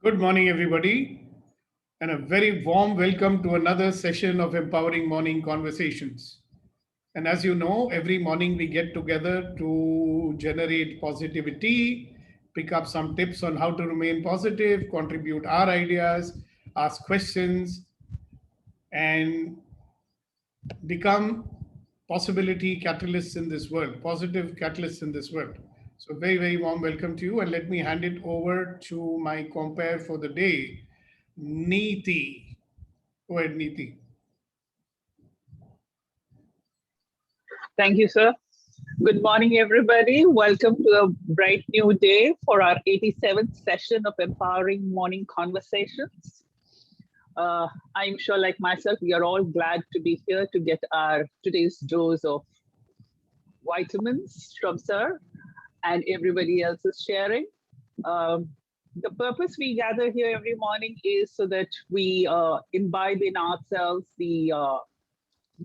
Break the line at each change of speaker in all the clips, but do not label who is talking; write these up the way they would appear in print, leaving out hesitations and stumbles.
Good morning, everybody, and a very warm welcome to another session of Empowering Morning Conversations. And as you know, every morning we get together to generate positivity, pick up some tips on how to remain positive, contribute our ideas, ask questions, and become possibility catalysts in this world, positive catalysts in this world. So, very, very warm welcome to you. And let me hand it over to my compare for the day, Neeti. Go ahead, Neeti.
Thank you, sir. Good morning, everybody. Welcome to a bright new day for our 87th session of Empowering Morning Conversations. I'm sure, like myself, we are all glad to be here to get our today's dose of vitamins from sir and everybody else is sharing. Um, the purpose we gather here every morning is so that we imbibe in ourselves the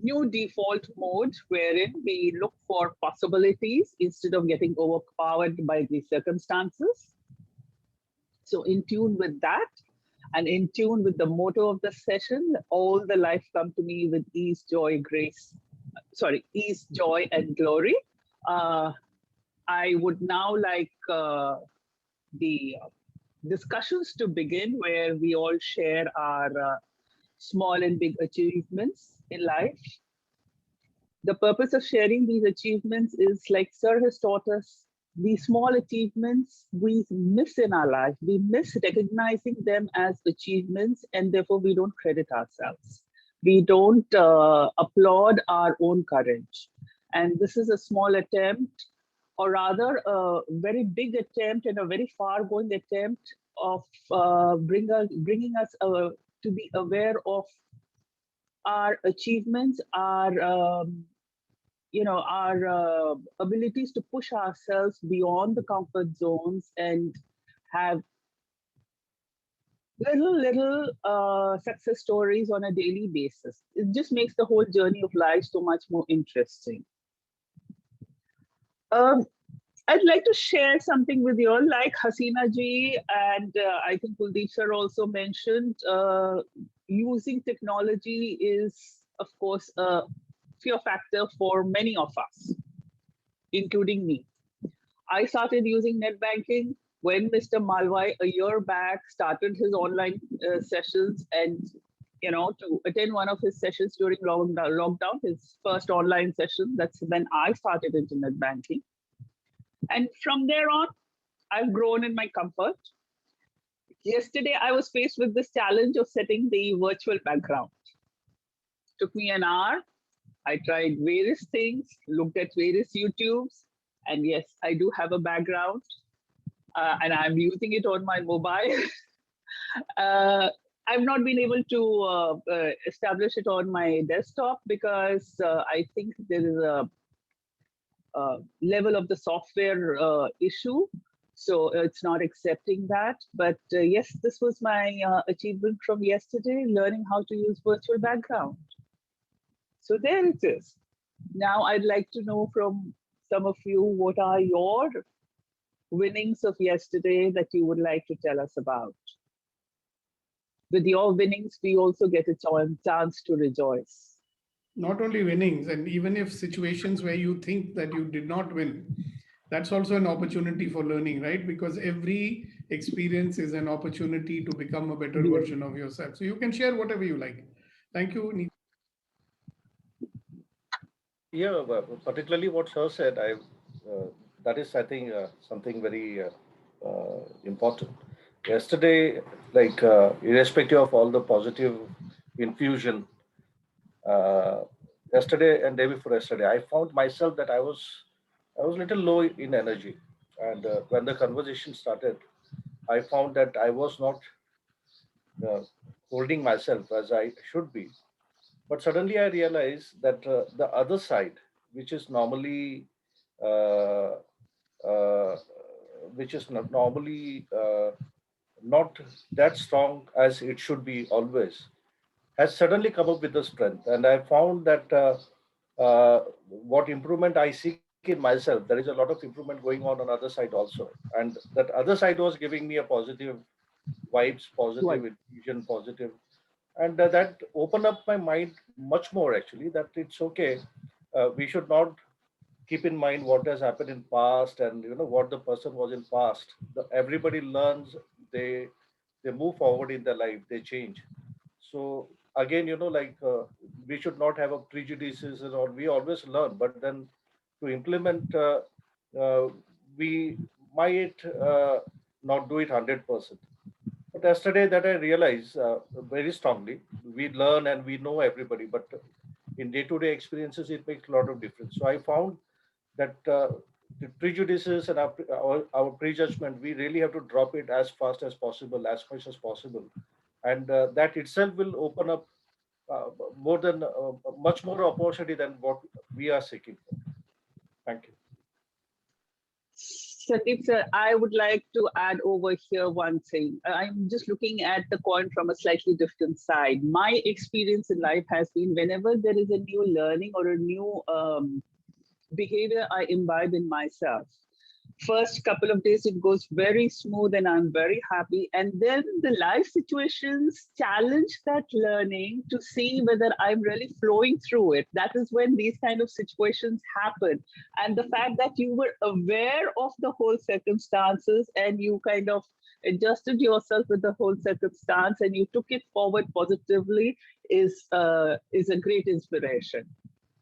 new default mode wherein we look for possibilities instead of getting overpowered by the circumstances. So in tune with that and in tune with the motto of the session, all the life come to me with ease, joy, grace, ease, joy, and glory. Uh, I would now like the discussions to begin where we all share our small and big achievements in life. The purpose of sharing these achievements is, like Sir has taught us, these small achievements we miss in our life. We miss recognizing them as achievements, and therefore we don't credit ourselves. We don't applaud our own courage. And this is a small attempt, or rather a very big attempt and a very far going attempt of bringing us to be aware of our achievements, our abilities to push ourselves beyond the comfort zones and have little success stories on a daily basis. It just makes the whole journey of life so much more interesting. Um, I'd like to share something with you all, like Hasina ji and I think Kuldeep sir also mentioned, using technology is, of course, a fear factor for many of us, including me. I started using net banking when Mr. Malwai a year back started his online sessions, and to attend one of his sessions during lockdown, his first online session. That's when I started internet banking. And from there on, I've grown in my comfort. Yesterday, I was faced with this challenge of setting the virtual background. Took me an hour. I tried various things, looked at various YouTubes, and yes, I do have a background, and I'm using it on my mobile. I've not been able to establish it on my desktop because I think there is a level of the software issue. So it's not accepting that. But yes, this was my achievement from yesterday, learning how to use virtual background. So there it is. Now I'd like to know from some of you, what are your winnings of yesterday that you would like to tell us about? With your winnings, we also get a chance to rejoice.
Not only winnings, and even if situations where you think that you did not win, that's also an opportunity for learning, right? Because every experience is an opportunity to become a better
Yes.
version of yourself. So you can share whatever you like. Thank you, Neeti.
Yeah, particularly what Sir said, that is, I think, something very important. Yesterday, irrespective of all the positive infusion, uh, yesterday and day before yesterday, I found myself that I was a little low in energy, and when the conversation started, I found that I was not uh, holding myself as I should be. But suddenly I realized that the other side, which is normally uh, uh, not that strong as it should be always, has suddenly come up with the strength. And I found that what improvement I seek in myself, there is a lot of improvement going on other side also. And that other side was giving me a positive vibes positive,
Right.
infusion positive, and that opened up my mind much more actually. That it's okay. We should not keep in mind what has happened in past and what the person was in past. Everybody learns. They move forward in their life. They change. So again, we should not have a prejudices and all. We always learn, but then to implement, uh, we might not do it 100%. But yesterday that I realized very strongly, we learn and we know everybody, but in day-to-day experiences, it makes a lot of difference. So I found that the prejudices and our prejudgment, we really have to drop it as fast as possible, as much as possible. And that itself will open up more than much more opportunity than what we are seeking for. Thank you.
Sandeep sir, I would like to add over here one thing. I'm just looking at the coin from a slightly different side. My experience in life has been whenever there is a new learning or a new behavior I imbibe in myself. First couple of days, it goes very smooth and I'm very happy. And then the life situations challenge that learning to see whether I'm really flowing through it. That is when these kind of situations happen. And the fact that you were aware of the whole circumstances and you kind of adjusted yourself with the whole circumstance and you took it forward positively is a great inspiration.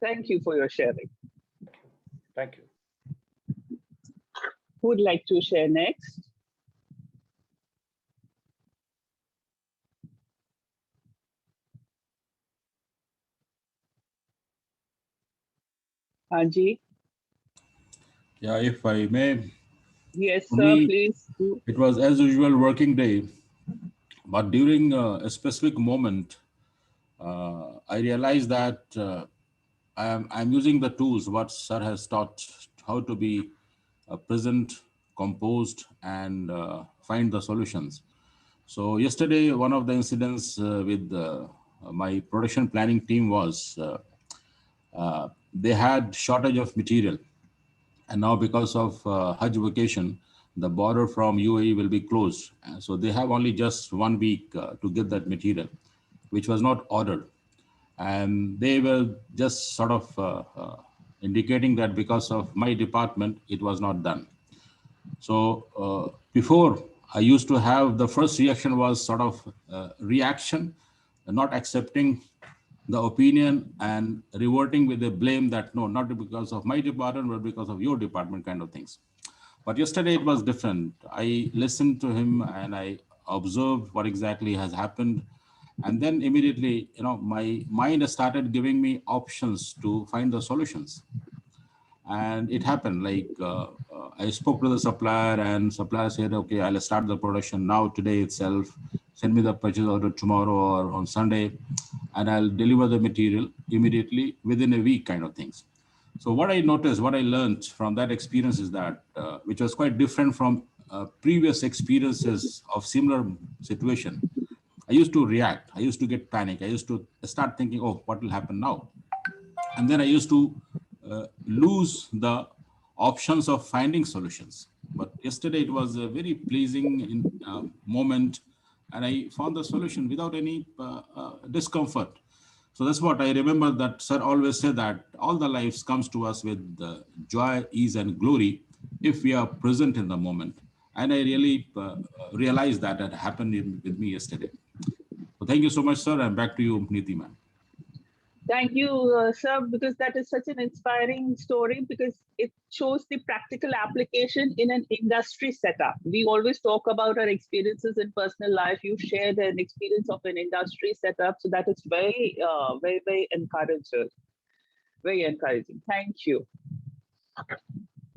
Thank you for your sharing.
Thank you.
Who would like to share next? Anji?
Yeah, if I may.
Yes,
For
sir,
me,
please.
it was as usual working day, but during a specific moment, I realized that I'm using the tools what Sir has taught, how to be present, composed, and find the solutions. So yesterday, one of the incidents with my production planning team was they had shortage of material. And now because of Hajj vacation, the border from UAE will be closed. So they have only just 1 week to get that material, which was not ordered. And they were just sort of indicating that because of my department, it was not done. So before, I used to have, the first reaction was sort of reaction, not accepting the opinion and reverting with the blame that no, not because of my department, but because of your department kind of things. But yesterday it was different. I listened to him and I observed what exactly has happened. And then immediately, my mind started giving me options to find the solutions. And it happened like I spoke to the supplier and supplier said, okay, I'll start the production now today itself. Send me the purchase order tomorrow or on Sunday, and I'll deliver the material immediately within a week kind of things. So what I noticed, what I learned from that experience is that, which was quite different from previous experiences of similar situation. I used to react. I used to get panic. I used to start thinking, oh, what will happen now? And then I used to lose the options of finding solutions. But yesterday it was a very pleasing moment, and I found the solution without any discomfort. So that's what I remember, that Sir always said that all the lives comes to us with joy, ease, and glory if we are present in the moment. And I really realized that had happened with me yesterday. So thank you so much, sir. And back to you, Neeti ma'am.
Thank you, sir, because that is such an inspiring story because it shows the practical application in an industry setup. We always talk about our experiences in personal life. You shared an experience of an industry setup. So that is very, very encouraging. Very encouraging. Thank you.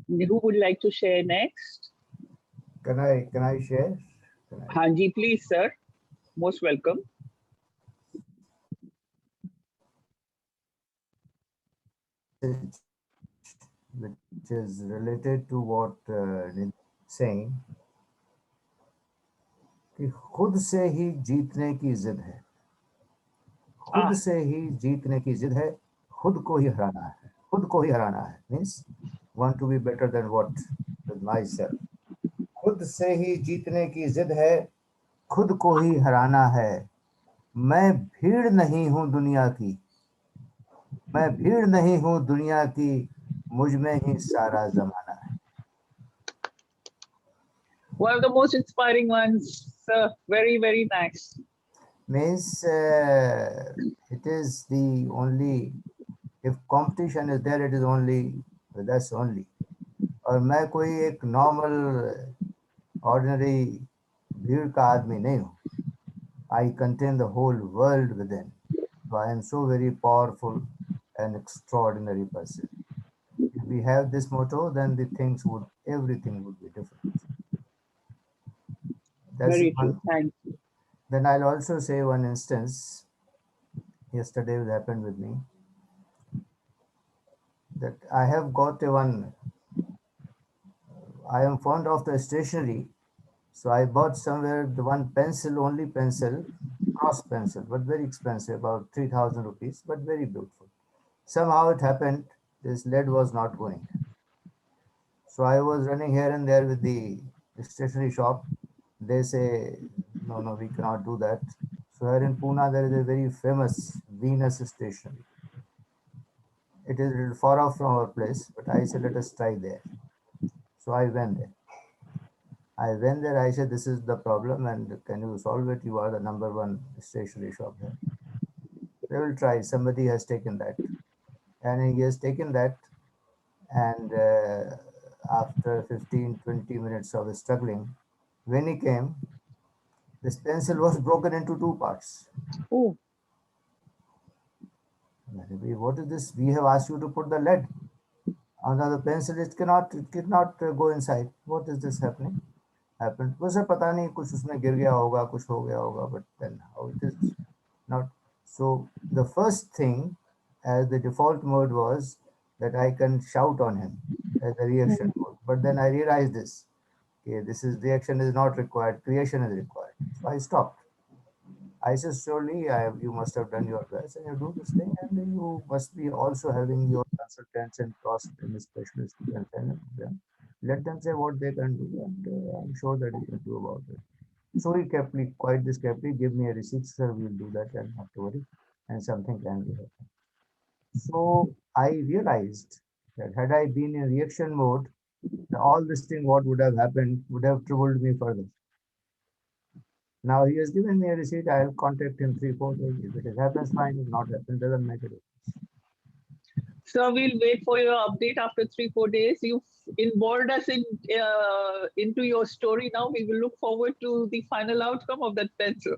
Who would like to share next?
Can I share?
Hanji, please, sir. Most welcome.
Which is related to what saying कि खुद से ही जीतने की जिद है, खुद से ही जीतने की जिद है, खुद को ही हराना है, खुद को ही हराना है, means want to be better than what with myself. खुद से ही जीतने की जिद है, खुद को ही हराना है। मैं भीड़ नहीं हूँ दुनिया की, मैं भीड़ नहीं हूँ दुनिया की, मुझ में ही सारा जमाना है।
One of the most inspiring ones, sir. Very, very nice.
Means it is the only, if competition is there, it is only with us only. और मैं कोई एक नॉर्मल ऑर्डिनरी भीड़ का आदमी नहीं हूँ. I contain the whole world within. So I am so very powerful and extraordinary person. If we have this motto, then everything would be different. That's
Very
one.
true. Thank you.
Then I'll also say one instance. Yesterday it happened with me that I have got I am fond of the stationery. So I bought somewhere the one pencil, only pencil, cross pencil, but very expensive, about 3,000 rupees, but very beautiful. Somehow it happened, this lead was not going. So I was running here and there with the stationery shop. They say, no, we cannot do that. So here in Pune, there is a very famous Venus stationery. It is a little far off from our place, but I said, let us try there. So I went there. I said, this is the problem and can you solve it? You are the number one stationery shop here. They will try. Somebody has taken that. And he has taken that. And after 15-20 minutes of struggling, when he came, this pencil was broken into two parts.
Oh,
What is this? We have asked you to put the lead on the pencil. It cannot go inside. What is this happening? Happened. वो sir पता नहीं कुछ उसमें गिर गया होगा, कुछ हो गया होगा, but then how it is not. So the first thing as the default mode was that I can shout on him as a reaction mode. But then I realized this. Okay, reaction is not required, creation is required. So I stopped. I said, surely you must have done your best and you do this thing, and you must be also having your consultants and cross-trained specialists to consult them. Let them say what they can do, and I'm sure that you can do about it. So he kept me quite discreetly, give me a receipt, sir, we'll do that, and not to worry, and something can be happen. So I realized that had I been in reaction mode, all this thing, what would have happened, would have troubled me further. Now he has given me a receipt. I'll contact him 3-4 days. If it happens, fine. If not happens, doesn't make a difference.
so we'll wait for your update after 3-4 days. You've involved us into your story now. We will look forward to the final outcome of that pencil.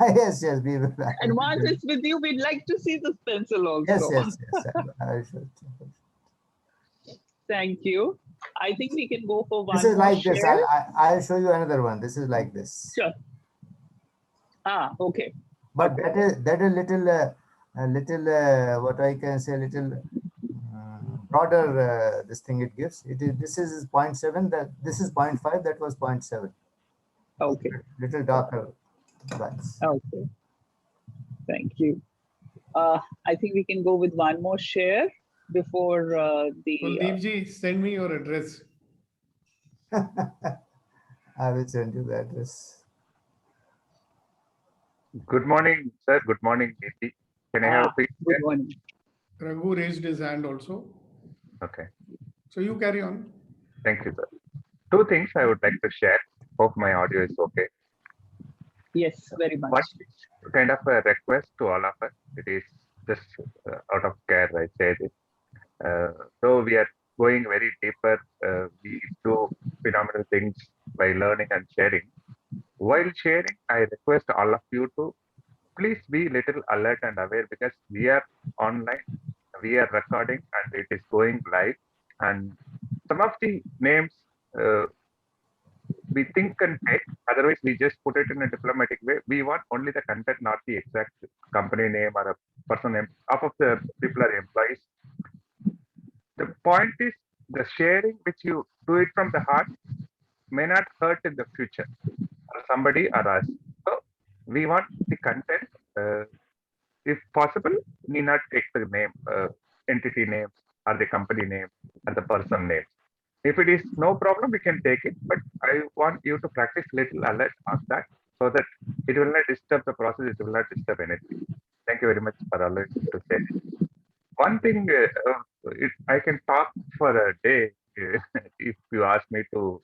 Yes, we will.
And once it's with you, we'd like to see this pencil also.
Yes. I should.
Thank you. I think we can go for one.
This is
more
like
share.
this. I'll show you another one. This is like this.
Sure. Okay.
But that is little what I can say, little broader this thing it gives. This is 0.7. This is 0.5. That was 0.7.
Okay.
Little darker lines.
Okay. Thank you. I think we can go with one more share before the.
Kuldeepji, send me your address.
I will send you the address.
Good morning, sir. Good morning, Deepti. Can I have a quick?
Good morning.
Raghu raised his hand also.
Okay.
So you carry on.
Thank you, sir. Two things I would like to share. Hope my audio is okay.
Yes, very much.
One kind of a request to all of us. It is just out of care, I say this. So we are going very deeper. We do phenomenal things by learning and sharing. While sharing, I request all of you to please be little alert and aware because we are online, we are recording, and it is going live. And some of the names we think and take, otherwise we just put it in a diplomatic way. We want only the content, not the exact company name or a person name. Half of the people are employees. The point is the sharing which you do it from the heart may not hurt in the future or somebody or us. So we want the content. If possible, need not take the name, entity name or the company name or the person name. If it is no problem, we can take it. But I want you to practice little alert on that. so that it will not disturb the process, it will not disturb anything. Thank you very much for allowing me to say this. One thing, I can talk for a day if you ask me to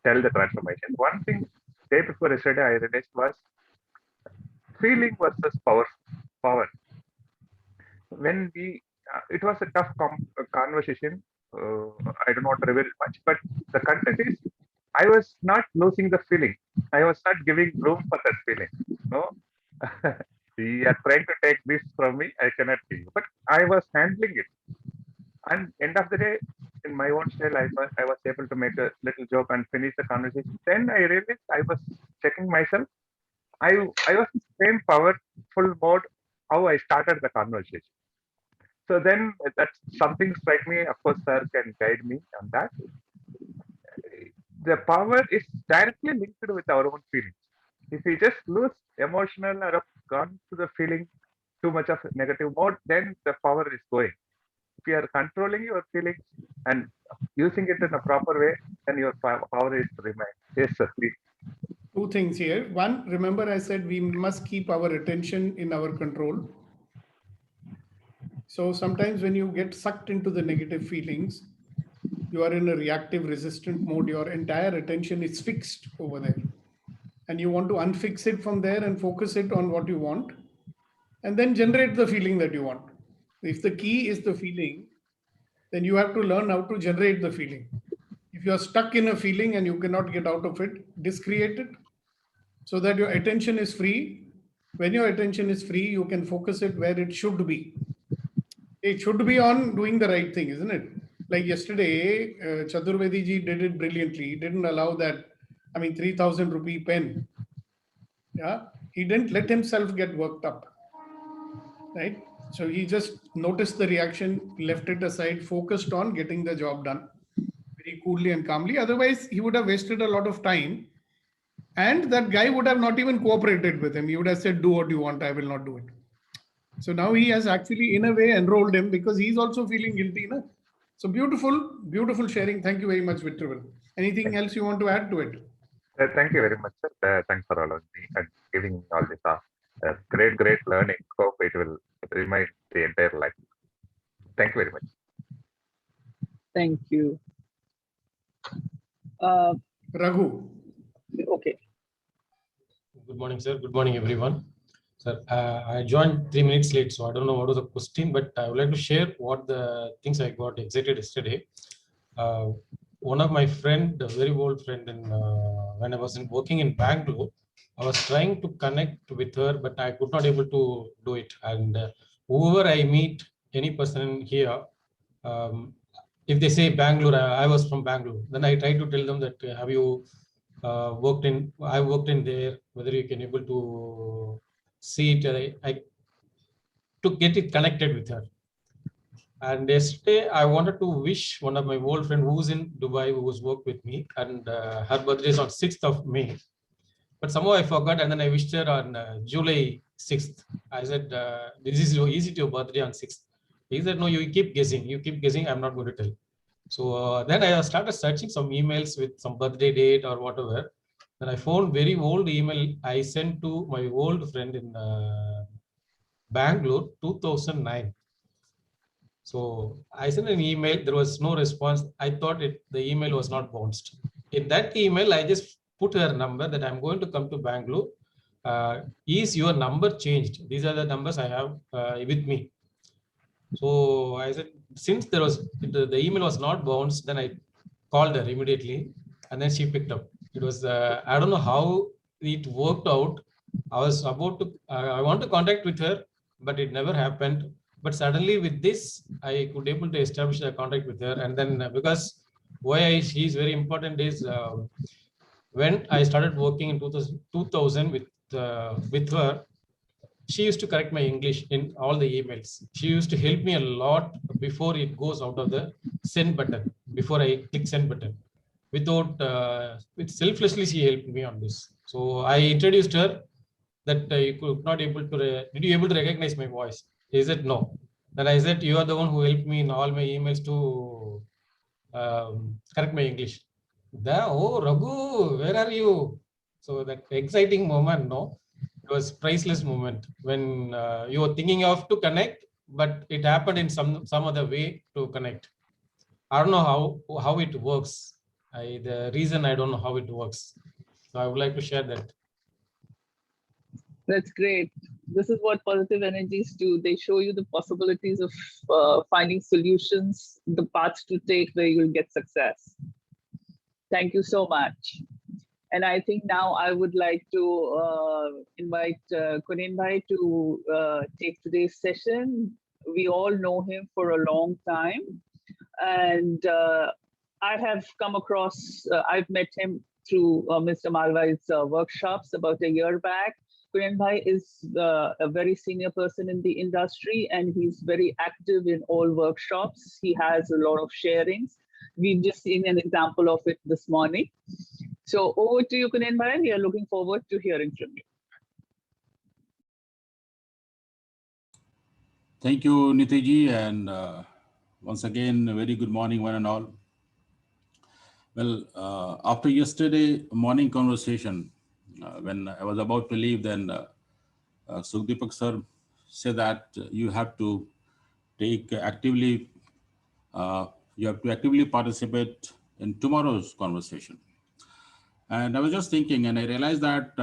tell the transformation. One thing, day before yesterday, I realized was feeling versus power. When it was a tough conversation. I don't want to reveal much, but the content is, I was not losing the feeling. I was not giving room for that feeling. No, you are trying to take this from me. I cannot give you, but I was handling it. And end of the day, in my own style, I was able to make a little joke and finish the conversation. Then I realized I was checking myself. I was in the same powerful mode how I started the conversation. So then that's something strike me. Of course, sir can guide me on that. The power is directly linked with our own feelings. If we just lose emotional or have gone to the feeling too much of negative mode, then the power is going. If you are controlling your feelings and using it in a proper way, then your power is remain. Yes, sir, please.
Two things here. One, remember I said we must keep our attention in our control. So sometimes when you get sucked into the negative feelings, you are in a reactive resistant mode, your entire attention is fixed over there. And you want to unfix it from there and focus it on what you want, and then generate the feeling that you want. If the key is the feeling, then you have to learn how to generate the feeling. If you are stuck in a feeling and you cannot get out of it, discreate it so that your attention is free. When your attention is free, you can focus it where it should be. It should be on doing the right thing, isn't it? Like yesterday, Chaturvedi ji did it brilliantly. He didn't allow that, 3,000 rupee pen. Yeah, he didn't let himself get worked up, right? So he just noticed the reaction, left it aside, focused on getting the job done very coolly and calmly. Otherwise, he would have wasted a lot of time. And that guy would have not even cooperated with him. He would have said, do what you want, I will not do it. So now he has actually, in a way, enrolled him because he's also feeling guilty. Na? So beautiful, beautiful sharing. Thank you very much, Vitravel. Anything else you want to add to it?
Thank you very much, sir. Thanks for allowing me and giving me all this great learning. Hope it will remain the entire life. Thank you very much.
Thank you.
Raghu.
Okay.
Good morning, sir. Good morning, everyone. Sir, I joined 3 minutes late, so I don't know what was the question, but I would like to share what the things I got excited yesterday. One of my friend, a very old friend, when I was working in Bangalore, I was trying to connect with her, but I could not able to do it. And whoever I meet, any person here, if they say Bangalore, I was from Bangalore, then I try to tell them that have you I worked in there, whether you can able to see it, to get it connected with her. And yesterday I wanted to wish one of my old friend who's in Dubai, who was worked with me, and her birthday is on 6th of May. But somehow I forgot, and then I wished her on July 6th. I said, this is so easy to your birthday on 6th. He said, no, you keep guessing, I'm not going to tell. So then I started searching some emails with some birthday date or whatever. Then I found very old email I sent to my old friend in Bangalore, 2009. So I sent an email, there was no response. I thought the email was not bounced. In that email, I just put her number that I'm going to come to Bangalore. Is your number changed? These are the numbers I have with me. So I said, since there was the email was not bounced, then I called her immediately, and then she picked up. It was I don't know how it worked out. I was about to I want to contact with her, but it never happened. But suddenly with this, I could able to establish a contact with her, and then because why she is very important is when I started working in 2000 with her. She used to correct my English in all the emails. She used to help me a lot before it goes out of the send button, before I click send button. Without, selflessly, she helped me on this. So I introduced her that you could not able to, did you able to recognize my voice? He said, no. Then I said, you are the one who helped me in all my emails to correct my English. Oh, Raghu, where are you? So that exciting moment, no, it was priceless moment when you were thinking of to connect, but it happened in some other way to connect. I don't know how it works. The reason I don't know how it works. So I would like to share that.
That's great. This is what positive energies do. They show you the possibilities of finding solutions, the paths to take where you'll get success. Thank you so much. And I think now I would like to invite Kunin Bhai to take today's session. We all know him for a long time. And I have come across, I've met him through Mr. Malvai's workshops about a year back. Kunin Bhai is a very senior person in the industry, and he's very active in all workshops. He has a lot of sharings. We've just seen an example of it this morning. So over to you, Kunin Bhai. We are looking forward to hearing from you.
Thank you, Nitiji, and once again, a very good morning, one and all. Well, after yesterday morning conversation, when I was about to leave, then Sukhdeepak sir said that you have to take actively, you have to actively participate in tomorrow's conversation. And I was just thinking, and I realized that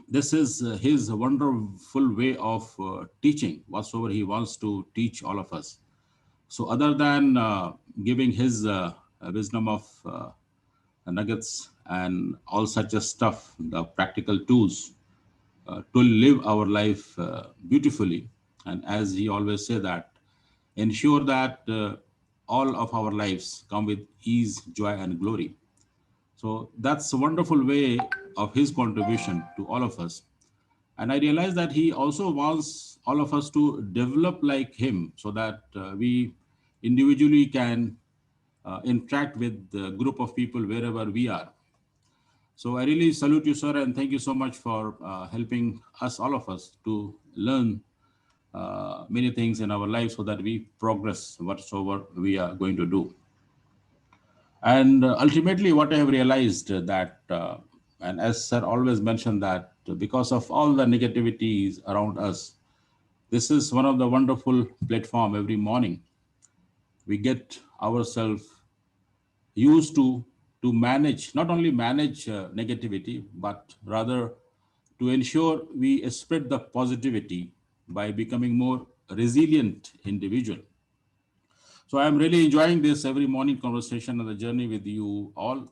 this is his wonderful way of teaching whatsoever he wants to teach all of us. So other than giving his wisdom of nuggets and all such a stuff, the practical tools to live our life beautifully. And as he always say that, ensure that all of our lives come with ease, joy, and glory. So that's a wonderful way of his contribution to all of us. And I realize that he also wants all of us to develop like him so that we individually can interact with the group of people wherever we are. So I really salute you, sir, and thank you so much for helping us, all of us, to learn many things in our life so that we progress whatsoever we are going to do. And ultimately, what I have realized that, and as sir always mentioned that because of all the negativities around us, this is one of the wonderful platform every morning. We get ourselves used to manage, not only manage negativity, but rather to ensure we spread the positivity by becoming more resilient individual. So I'm really enjoying this every morning conversation and the journey with you all.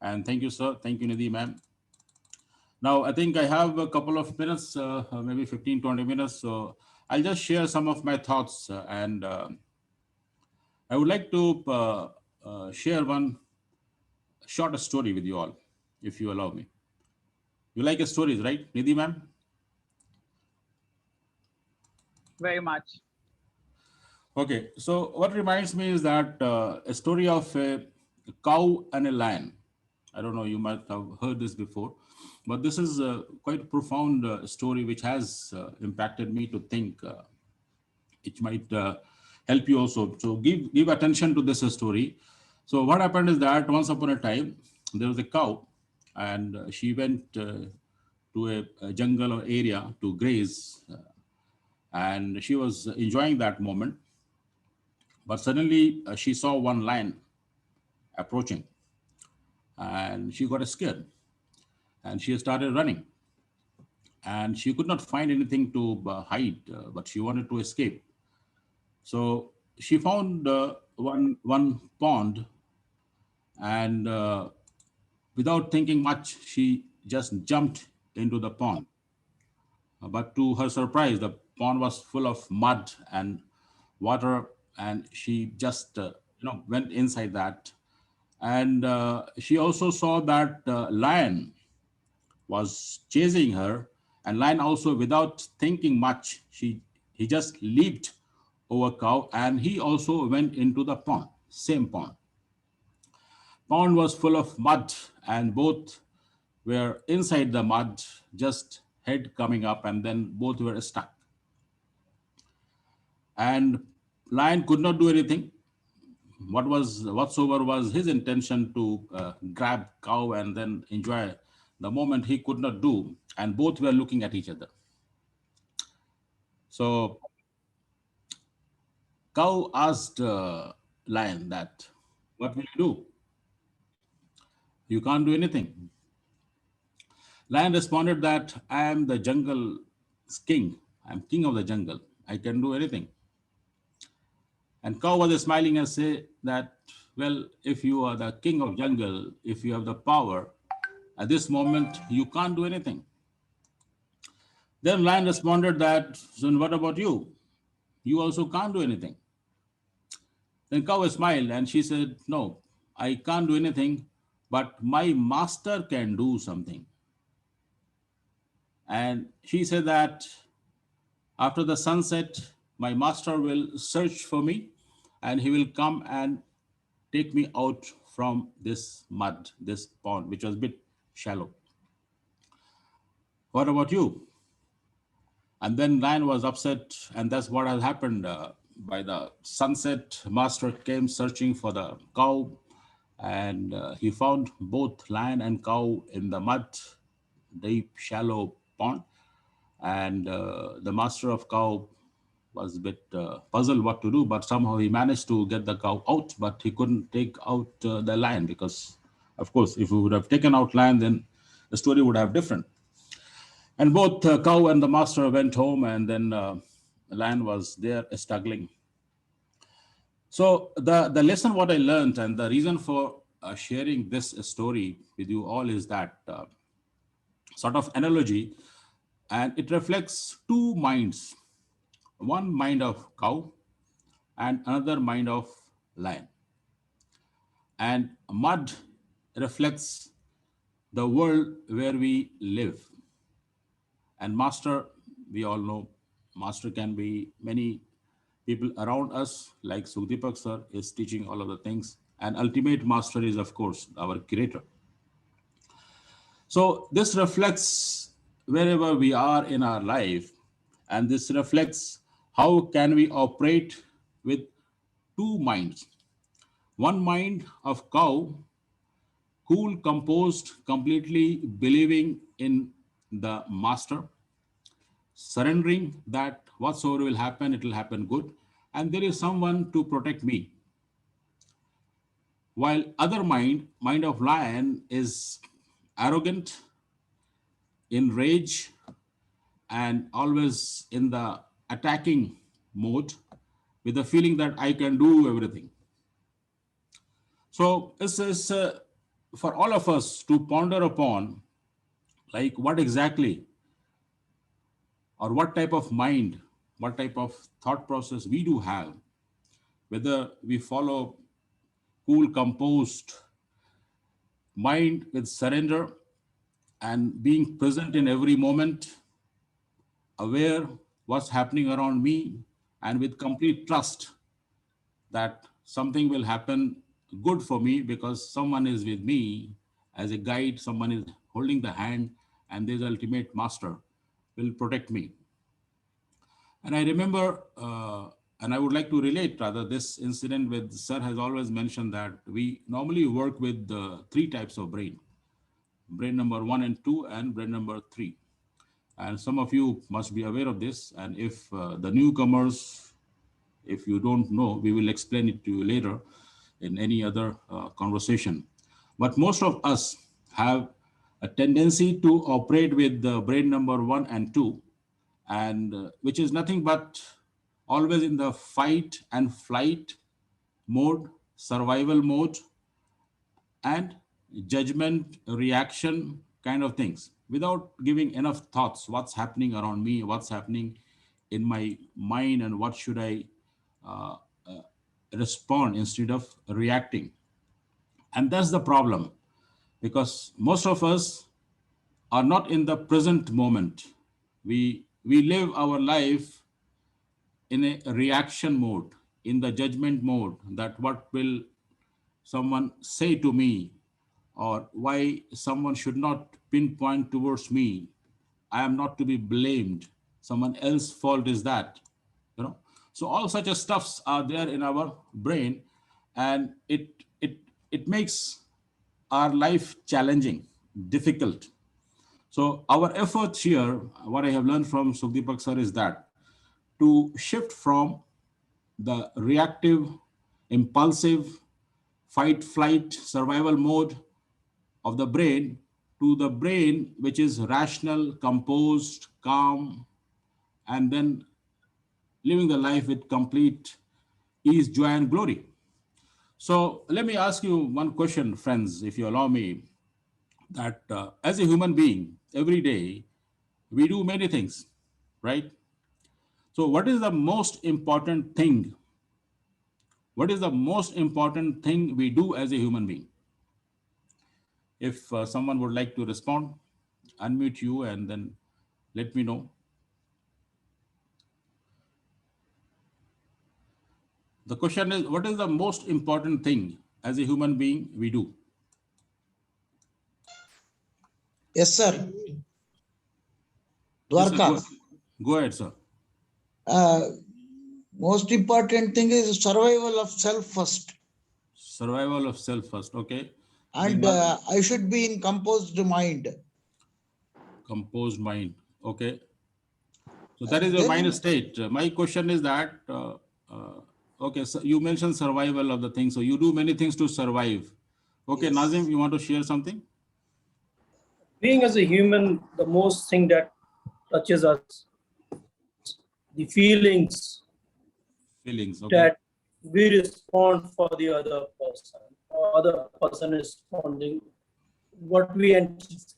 And thank you, sir. Thank you, Nidhi, ma'am. Now, I think I have a couple of minutes, maybe 15, 20 minutes. So I'll just share some of my thoughts. And I would like to share one short story with you all, if you allow me. You like stories, right, Nidhi, ma'am?
Very much.
Okay, so what reminds me is that a story of a cow and a lion. I don't know, you might have heard this before, but this is a quite profound story which has impacted me to think. It might help you also. So give attention to this story. So what happened is that once upon a time, there was a cow and she went to a jungle or area to graze and she was enjoying that moment. But suddenly she saw one lion approaching and she got scared and she started running and she could not find anything to hide, but she wanted to escape. So she found one pond and without thinking much, she just jumped into the pond. But to her surprise, the pond was full of mud and water, and she just went inside that. And she also saw that lion was chasing her, and lion also, without thinking much, he just leaped over cow, and he also went into the pond, same pond. Pond was full of mud, and both were inside the mud, just head coming up, and then both were stuck. And lion could not do anything. Whatsoever was his intention to grab cow and then enjoy the moment he could not do, and both were looking at each other. So cow asked lion that, what will you do? You can't do anything. Lion responded that, I am the jungle's king. I'm king of the jungle. I can do anything. And cow was smiling and say that, well, if you are the king of jungle, if you have the power, at this moment, you can't do anything. Then lion responded that, so what about you? You also can't do anything. Then cow smiled and she said, no, I can't do anything, but my master can do something. And she said that after the sunset, my master will search for me and he will come and take me out from this mud, this pond, which was a bit shallow. What about you? And then lion was upset, and that's what has happened. By the sunset, master came searching for the cow, and he found both lion and cow in the mud, deep, shallow pond. And the master of cow was a bit puzzled what to do, but somehow he managed to get the cow out, but he couldn't take out the lion because, of course, if we would have taken out lion, then the story would have different. And both cow and the master went home, and then the lion was there struggling. So the lesson what I learned, and the reason for sharing this story with you all, is that sort of analogy, and it reflects two minds, one mind of cow and another mind of lion. And mud reflects the world where we live. And master, we all know, master can be many people around us, like Sukhdeepak sir is teaching all of the things. And ultimate master is, of course, our creator. So this reflects wherever we are in our life. And this reflects how can we operate with two minds. One mind of cow, cool, composed, completely believing in the master, surrendering that whatsoever will happen, it will happen good, and there is someone to protect me. While other mind of lion, is arrogant, in rage, and always in the attacking mode, with the feeling that I can do everything. So this is for all of us to ponder upon, like what exactly, or what type of mind, what type of thought process we do have, whether we follow cool, composed mind with surrender and being present in every moment, aware what's happening around me, and with complete trust that something will happen good for me because someone is with me as a guide, someone is holding the hand, and this ultimate master will protect me. And I remember, and I would like to relate rather this incident with sir has always mentioned that we normally work with three types of brain number 1 and 2 and brain number 3. And some of you must be aware of this. And if the newcomers, if you don't know, we will explain it to you later in any other conversation. But most of us have a tendency to operate with the brain number 1 and 2, and which is nothing but always in the fight and flight mode, survival mode, and judgment, reaction kind of things, without giving enough thoughts, what's happening around me, what's happening in my mind, and what should I respond instead of reacting. And that's the problem, because most of us are not in the present moment. We live our life in a reaction mode, in the judgment mode, that what will someone say to me, or why someone should not pinpoint towards me. I am not to be blamed. Someone else's fault is that, you know. So all such stuffs are there in our brain, and it makes our life challenging, difficult. So our efforts here, what I have learned from Sukhdeepak sir is that to shift from the reactive, impulsive, fight, flight, survival mode of the brain to the brain which is rational, composed, calm, and then living the life with complete ease, joy, and glory. So let me ask you one question, friends, if you allow me, that as a human being, every day we do many things, right? So what is the most important thing? What is the most important thing we do as a human being? If someone would like to respond, unmute you and then let me know. The question is, what is the most important thing as a human being we do?
Yes, sir.
Yes, sir,
Dwarka.
go ahead, sir.
Most important thing is survival of self first.
Survival of self first, okay.
And I should be in composed mind.
Composed mind, okay. So that is your mind state. My question is that, okay, so you mentioned survival of the thing. So you do many things to survive. Okay,
Yes.
Nazim, you want to share something?
Being as a human, the most thing that touches us, the feelings
Feelings, okay.
that we respond for the other person, or other person is responding, what we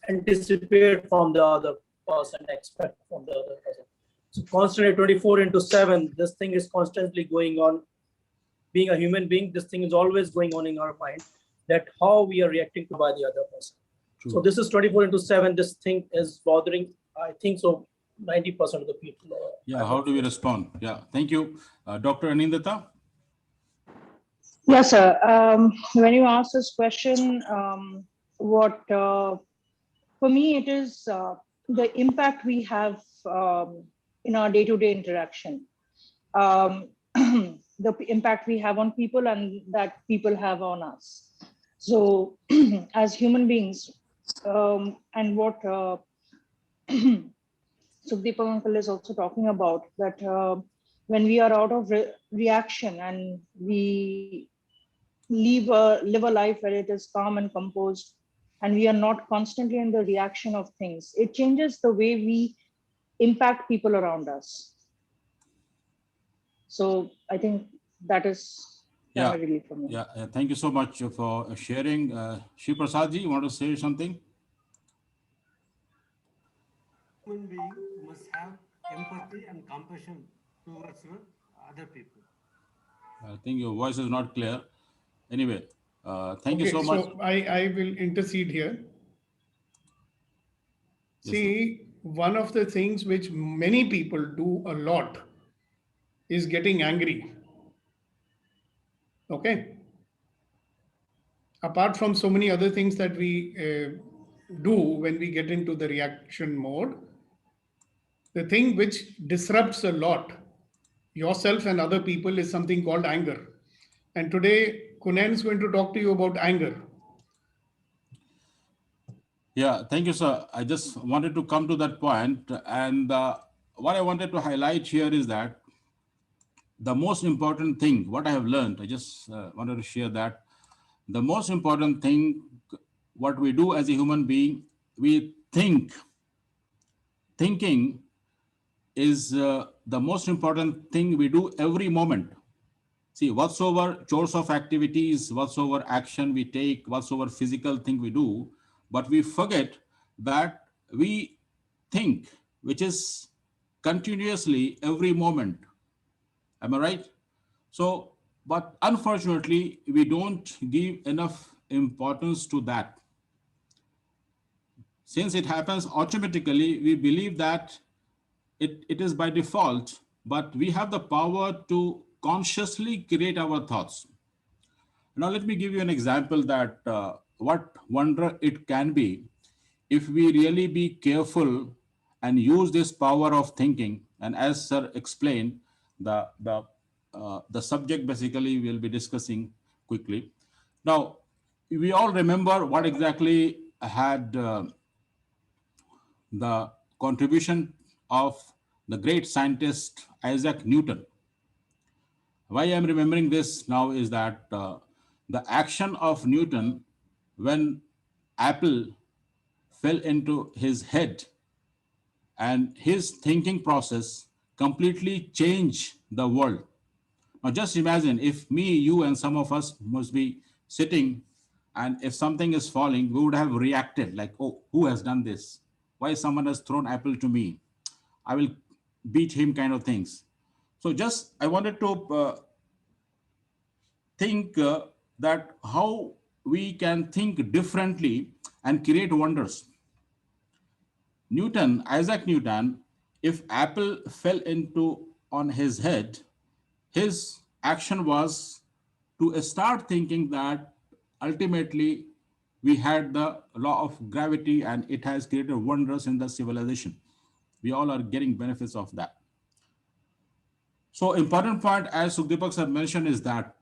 anticipate from the other person, expect from the other person. So constantly 24/7, this thing is constantly going on. Being a human being, this thing is always going on in our mind, that how we are reacting to by the other person.
True.
So this is 24/7. This thing is bothering, I think so, 90% of the people.
Yeah, how do we respond? Yeah, thank you. Dr. Anindita?
Yes, sir. When you ask this question, for me, it is the impact we have in our day-to-day interaction, the impact we have on people and that people have on us. So as human beings, and what Sukhdeepak uncle is also talking about, that when we are out of reaction and we live a life where it is calm and composed, and we are not constantly in the reaction of things, it changes the way we impact people around us. So I think that is primarily for me.
Yeah, thank you so much for sharing. Shiv Prasad ji, you want to say something?
Human being must have empathy and compassion towards other people.
I think your voice is not clear. Anyway, thank you so much.
So I will intercede here.
Yes,
See, one of the things which many people do a lot is getting angry. Okay. Apart from so many other things that we do when we get into the reaction mode, the thing which disrupts a lot yourself and other people is something called anger. And today, Kunan is going to talk to you about anger.
Yeah, thank you, sir. I just wanted to come to that point. And what I wanted to highlight here is that the most important thing, what I have learned, I just wanted to share that the most important thing, what we do as a human being, we think. Thinking is the most important thing we do every moment. See, whatsoever chores of activities, whatsoever action we take, whatsoever physical thing we do, but we forget that we think, which is continuously every moment. Am I right? So, but unfortunately, we don't give enough importance to that. Since it happens automatically, we believe that it is by default, but we have the power to consciously create our thoughts. Now, let me give you an example that what wonder it can be if we really be careful and use this power of thinking. And as sir explained, the subject basically we'll be discussing quickly. Now, we all remember what exactly had the contribution of the great scientist Isaac Newton. Why I'm remembering this now is that the action of Newton when apple fell into his head and his thinking process completely changed the world. Now just imagine if me, you, and some of us must be sitting, and if something is falling, we would have reacted like, oh, who has done this? Why someone has thrown apple to me? I will beat him, kind of things. So just I wanted to think that how we can think differently and create wonders. Newton, Isaac Newton, if apple fell into on his head, his action was to start thinking that ultimately we had the law of gravity and it has created wonders in the civilization. We all are getting benefits of that. So important point, as Sukhdeepak sir mentioned, is that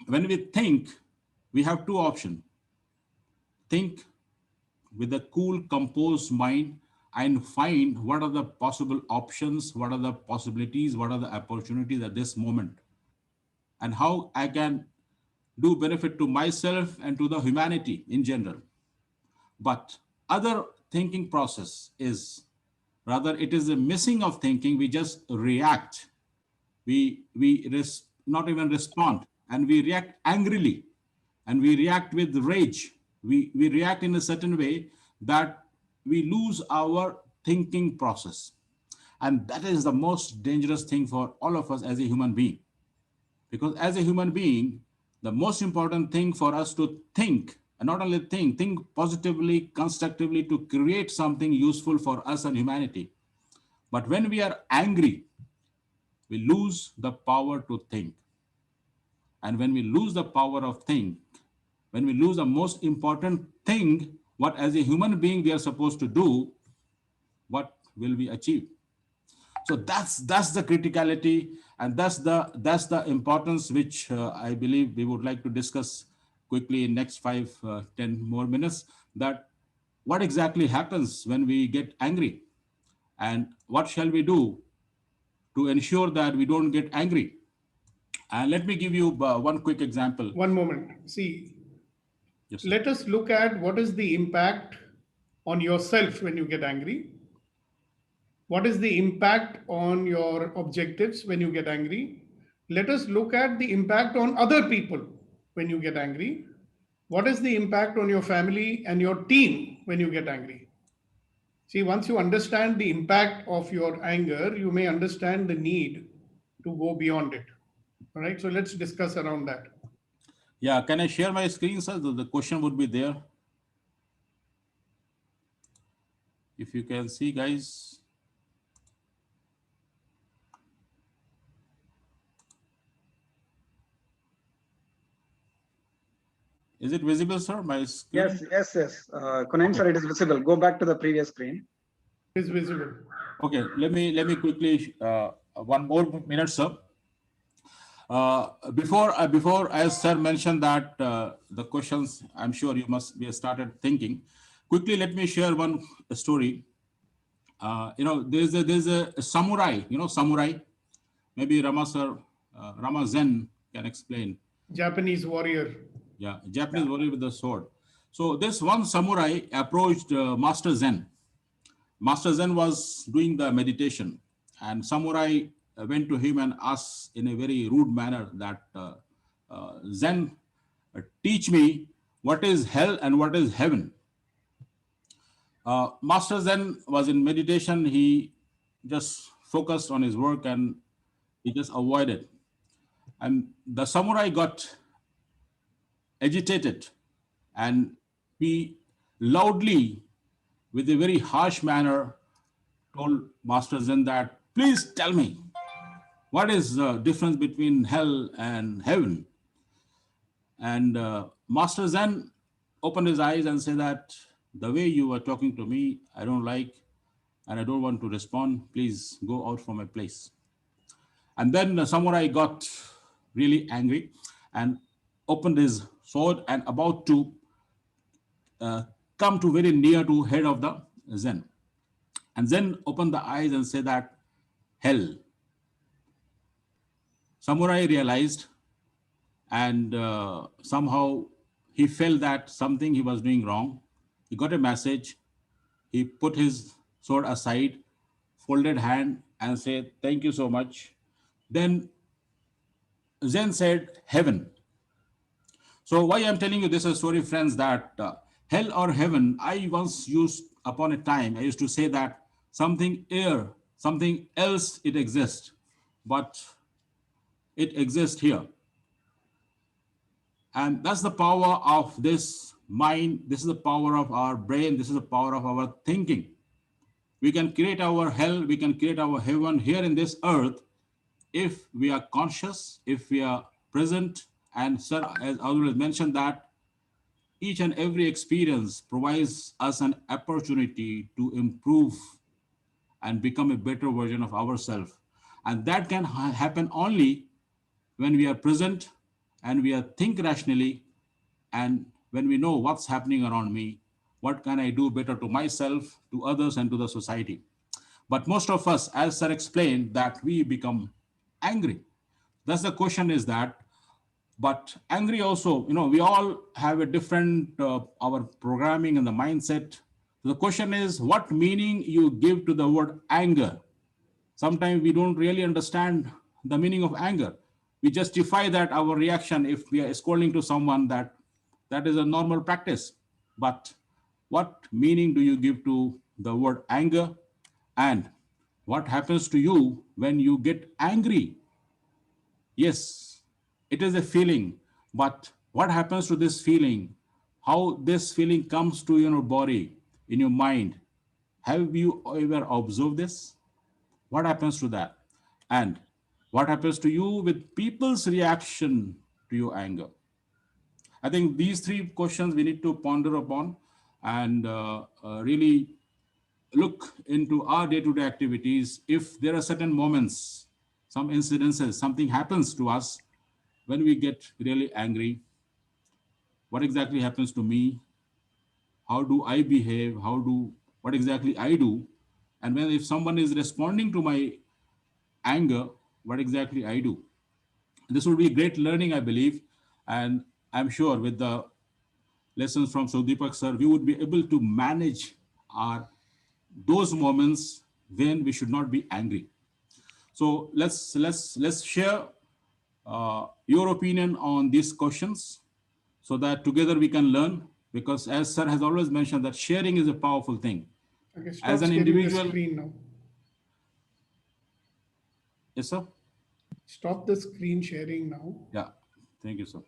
when we think, we have two options. Think with a cool, composed mind and find what are the possible options, what are the possibilities, what are the opportunities at this moment, and how I can do benefit to myself and to the humanity in general. But other thinking process is, rather it is a missing of thinking. We just react. We not even respond, and we react angrily, and we react with rage. We react in a certain way that we lose our thinking process. And that is the most dangerous thing for all of us as a human being. Because as a human being, the most important thing for us to think, and not only think positively, constructively, to create something useful for us and humanity. But when we are angry, we lose the power to think. And when we lose the power of think, when we lose the most important thing, what as a human being we are supposed to do, what will we achieve? So that's the criticality, and that's the importance which I believe we would like to discuss quickly in next 5-10 more minutes. That what exactly happens when we get angry, and what shall we do to ensure that we don't get angry? And let me give you one quick example.
One moment. See,
yes,
let us look at what is the impact on yourself when you get angry. What is the impact on your objectives when you get angry? Let us look at the impact on other people when you get angry. What is the impact on your family and your team when you get angry? See, once you understand the impact of your anger, you may understand the need to go beyond it. All right, so let's discuss around that.
Yeah, can I share my screen, sir? The question would be there. If you can see, guys. Is it visible, sir? My screen?
Yes. Kunayan, sir, it is visible. Go back to the previous screen.
It is visible.
Okay, let me quickly, one more minute, sir. Before, as sir mentioned that the questions, I'm sure you must be started thinking. Quickly, let me share one story. There's a samurai. Samurai. Maybe Rama sir, Rama Zen can explain.
Japanese warrior.
Yeah, Japanese warrior with the sword. So this one samurai approached Master Zen. Master Zen was doing the meditation, and samurai went to him and asked in a very rude manner that Zen, teach me what is hell and what is heaven. Master Zen was in meditation. He just focused on his work and he just avoided. And the samurai got agitated, and he loudly, with a very harsh manner, told Master Zen that, please tell me, what is the difference between hell and heaven? And Master Zen opened his eyes and said that, the way you are talking to me, I don't like, and I don't want to respond. Please go out from my place. And then the samurai got really angry and opened his sword and about to come to very near to head of the Zen. and then open the eyes and say that hell. Samurai realized, and somehow he felt that something he was doing wrong. He got a message. He put his sword aside, folded hand, and said, "Thank you so much." Then Zen said, "Heaven." So why I'm telling you this story, friends, that hell or heaven, I once used upon a time, I used to say that something else, it exists, but it exists here. And that's the power of this mind. This is the power of our brain. This is the power of our thinking. We can create our hell. We can create our heaven here in this earth if we are conscious, if we are present. And sir, as always mentioned, that each and every experience provides us an opportunity to improve and become a better version of ourselves. And that can happen only when we are present and we are think rationally, and when we know what's happening around me, what can I do better to myself, to others, and to the society. But most of us, as sir explained, that we become angry. Thus the question is that, but angry also, we all have a different, our programming and the mindset. The question is what meaning you give to the word anger. Sometimes we don't really understand the meaning of anger. We justify that our reaction if we are scolding to someone, that is a normal practice. But what meaning do you give to the word anger? And what happens to you when you get angry? Yes, it is a feeling, but what happens to this feeling? How this feeling comes to your body, in your mind? Have you ever observed this? What happens to that? And what happens to you with people's reaction to your anger? I think these three questions we need to ponder upon and really look into our day-to-day activities. If there are certain moments, some incidences, something happens to us when we get really angry, what exactly happens to me? How do I behave? What exactly I do? And when if someone is responding to my anger, what exactly I do? This will be great learning, I believe. And I'm sure with the lessons from Sudeepak sir, we would be able to manage those moments when we should not be angry. So let's share your opinion on these questions so that together we can learn, because as sir has always mentioned that sharing is a powerful thing.
Okay, stop
As an
sharing
individual.
the screen now.
Yes, sir.
Stop the screen sharing now.
Yeah, thank you, sir.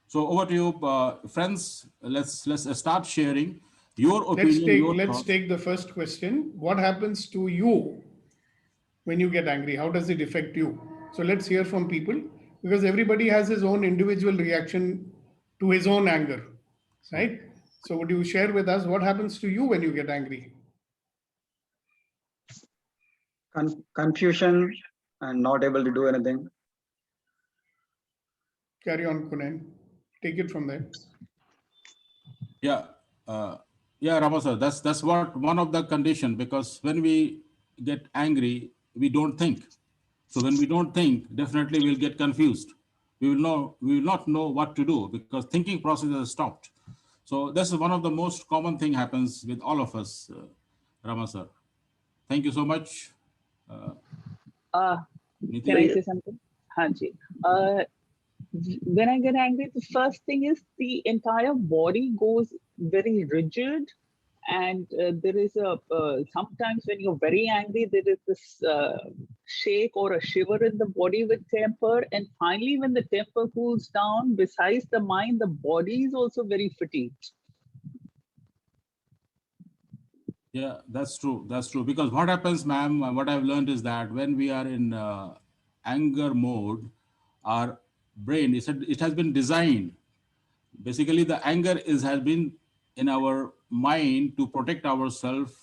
So over to you, friends. Let's start sharing your opinion.
Let's take the first question. What happens to you when you get angry? How does it affect you? So let's hear from people, because everybody has his own individual reaction to his own anger, right? So would you share with us what happens to you when you get angry?
Confusion and not able to do anything.
Carry on, Kunen. Take it from there.
Yeah, Rama sir, that's what one of the condition, because when we get angry, we don't think. So when we don't think, definitely we'll get confused. We will not know what to do because thinking process has stopped. So this is one of the most common thing happens with all of us, Rama sir. Thank you so much.
Can I say something? Hanji. When I get angry, the first thing is the entire body goes very rigid, and there is sometimes when you're very angry, there is this shake or a shiver in the body with temper, and finally when the temper cools down, besides the mind, the body is also very fatigued.
Yeah, that's true. That's true. Because what happens, ma'am, what I've learned is that when we are in anger mode, our brain, it has been designed. Basically, the anger has been in our mind to protect ourselves.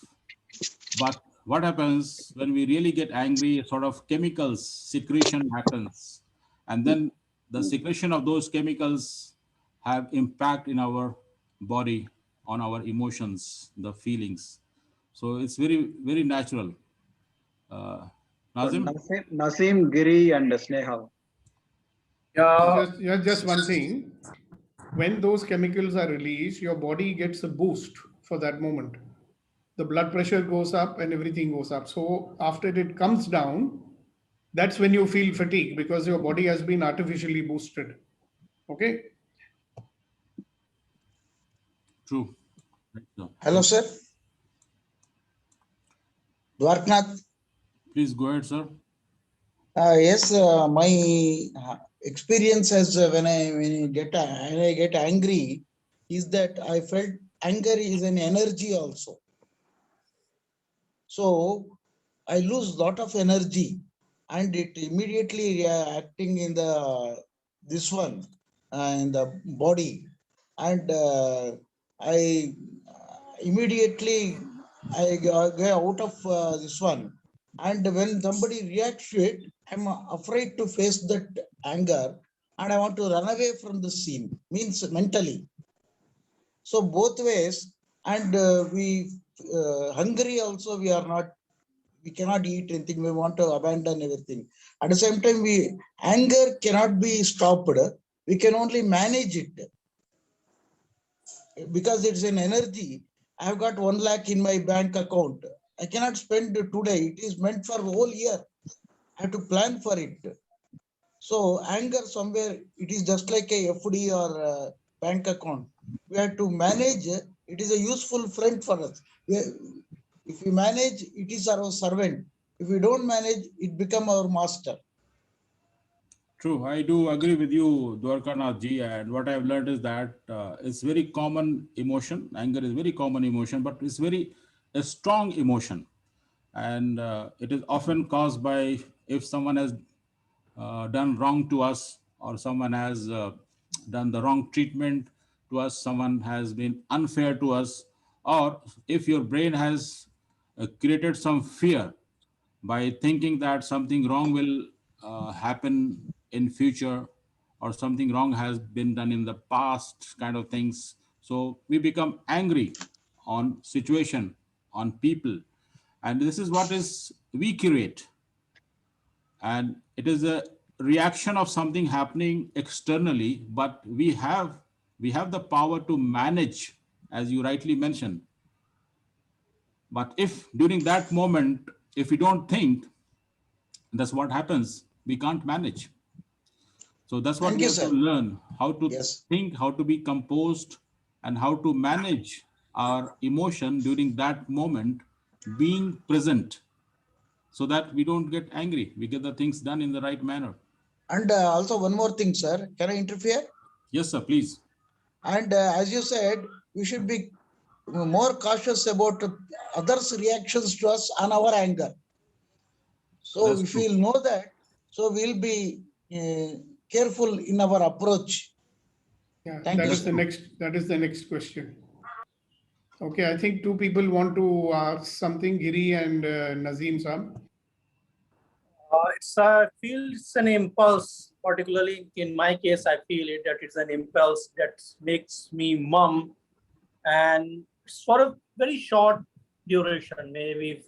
But what happens when we really get angry, a sort of chemicals secretion happens. And then the secretion of those chemicals have impact in our body, on our emotions, the feelings. So it's very, very natural. Nazim?
Naseem, Giri, and Sneha.
Just one thing. When those chemicals are released, your body gets a boost for that moment. The blood pressure goes up and everything goes up. So after it comes down, that's when you feel fatigue because your body has been artificially boosted. Okay.
True.
Hello, sir. Dwarknath.
Please go ahead, sir.
Yes, my experience as when I get angry is that I felt anger is an energy also. So I lose lot of energy, and it immediately acting in the in the body, and I immediately I get out of this one. And when somebody reacts to it, I'm afraid to face that anger, and I want to run away from the scene, means mentally. So both ways, and hungry also we cannot eat anything, we want to abandon everything. At the same time, anger cannot be stopped, we can only manage it. Because it's an energy. I have got 1 lakh in my bank account. I cannot spend today. It is meant for the whole year. I have to plan for it. So anger somewhere, it is just like a FD or a bank account. We have to manage. It is a useful friend for us. If we manage, it is our servant. If we don't manage, it becomes our master.
True, I do agree with you, Dwarkanath ji. And what I've learned is that it's very common emotion. Anger is very common emotion, but it's a strong emotion. And it is often caused by if someone has done wrong to us, or someone has done the wrong treatment to us, someone has been unfair to us, or if your brain has created some fear by thinking that something wrong will happen in future, or something wrong has been done in the past, kind of things. So we become angry on situation, on people, and this is what is we create. And it is a reaction of something happening externally, but we have the power to manage, as you rightly mentioned. But if during that moment, if we don't think, that's what happens, we can't manage. So that's what we have to learn, how to think, how to be composed, and how to manage our emotion during that moment, being present, so that we don't get angry, we get the things done in the right manner.
And also one more thing, sir, can I interfere?
Yes, sir, please.
And as you said, we should be more cautious about others' reactions to us on our anger. So
That's
if
true.
we'll know that, so we'll be careful in our approach.
Yeah,
Thank
that
you,
is
sir.
that is the next question. Okay, I think two people want to ask something, Giri and Nazim Saab.
I feel it's an impulse, particularly in my case, I feel it that it's an impulse that makes me mum, and it's for a very short duration, maybe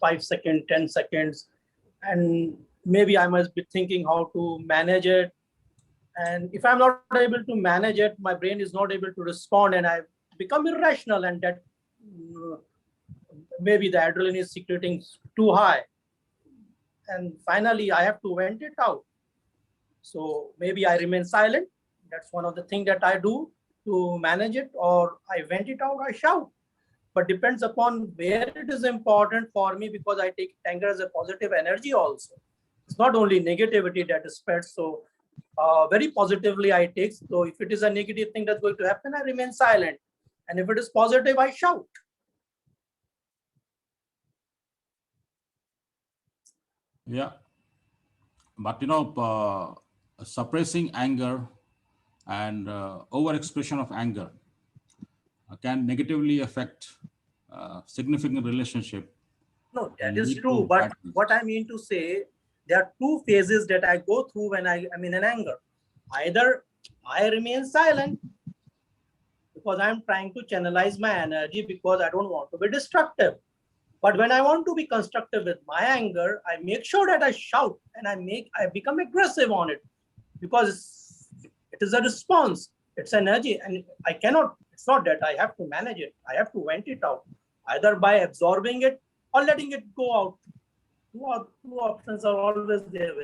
5 seconds, 10 seconds, and maybe I must be thinking how to manage it. And if I'm not able to manage it, my brain is not able to respond, and I become irrational, and that maybe the adrenaline is secreting too high. And finally, I have to vent it out. So maybe I remain silent. That's one of the things that I do to manage it, or I vent it out, I shout. But depends upon where it is important for me, because I take anger as a positive energy also. It's not only negativity that is spread. So very positively I take. So if it is a negative thing that's going to happen, I remain silent. And if it is positive, I shout.
Yeah, but suppressing anger and overexpression of anger can negatively affect significant relationship.
No, that
and
is
lead
true.
to
But
bad things.
what I mean to say, there are two phases that I go through when I am in an anger. Either I remain silent because I'm trying to channelize my energy because I don't want to be destructive. But when I want to be constructive with my anger, I make sure that I shout and I become aggressive on it, because it is a response. It's energy, and I cannot. It's not that I have to manage it. I have to vent it out, either by absorbing it or letting it go out. Two options are always there.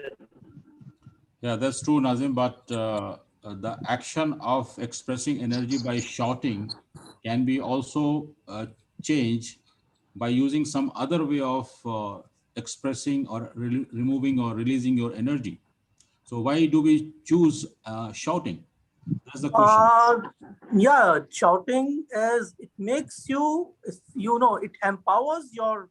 Yeah, that's true, Nazim. But the action of expressing energy by shouting can be also changed by using some other way of expressing or removing or releasing your energy. So why do we choose shouting? That's the question.
Yeah, shouting it makes you, it empowers your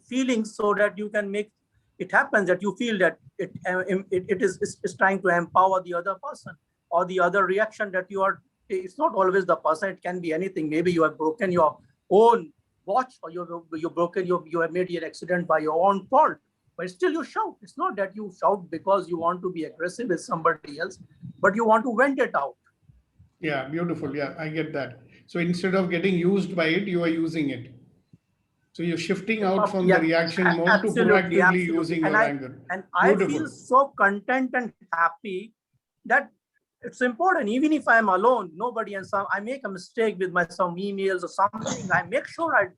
feelings so that you can make it happen, that you feel that it is trying to empower the other person, or the other reaction that you are. It's not always the person, it can be anything. Maybe you have broken your own watch, or you have made an accident by your own fault, but still you shout. It's not that you shout because you want to be aggressive with somebody else, but you want to vent it out.
Yeah, beautiful. Yeah, I get that. So instead of getting used by it, you are using it. So you're shifting out from the reaction mode to proactively using your anger.
And I feel so content and happy that it's important. Even if I'm alone, nobody, and I make a mistake with some emails or something, I make sure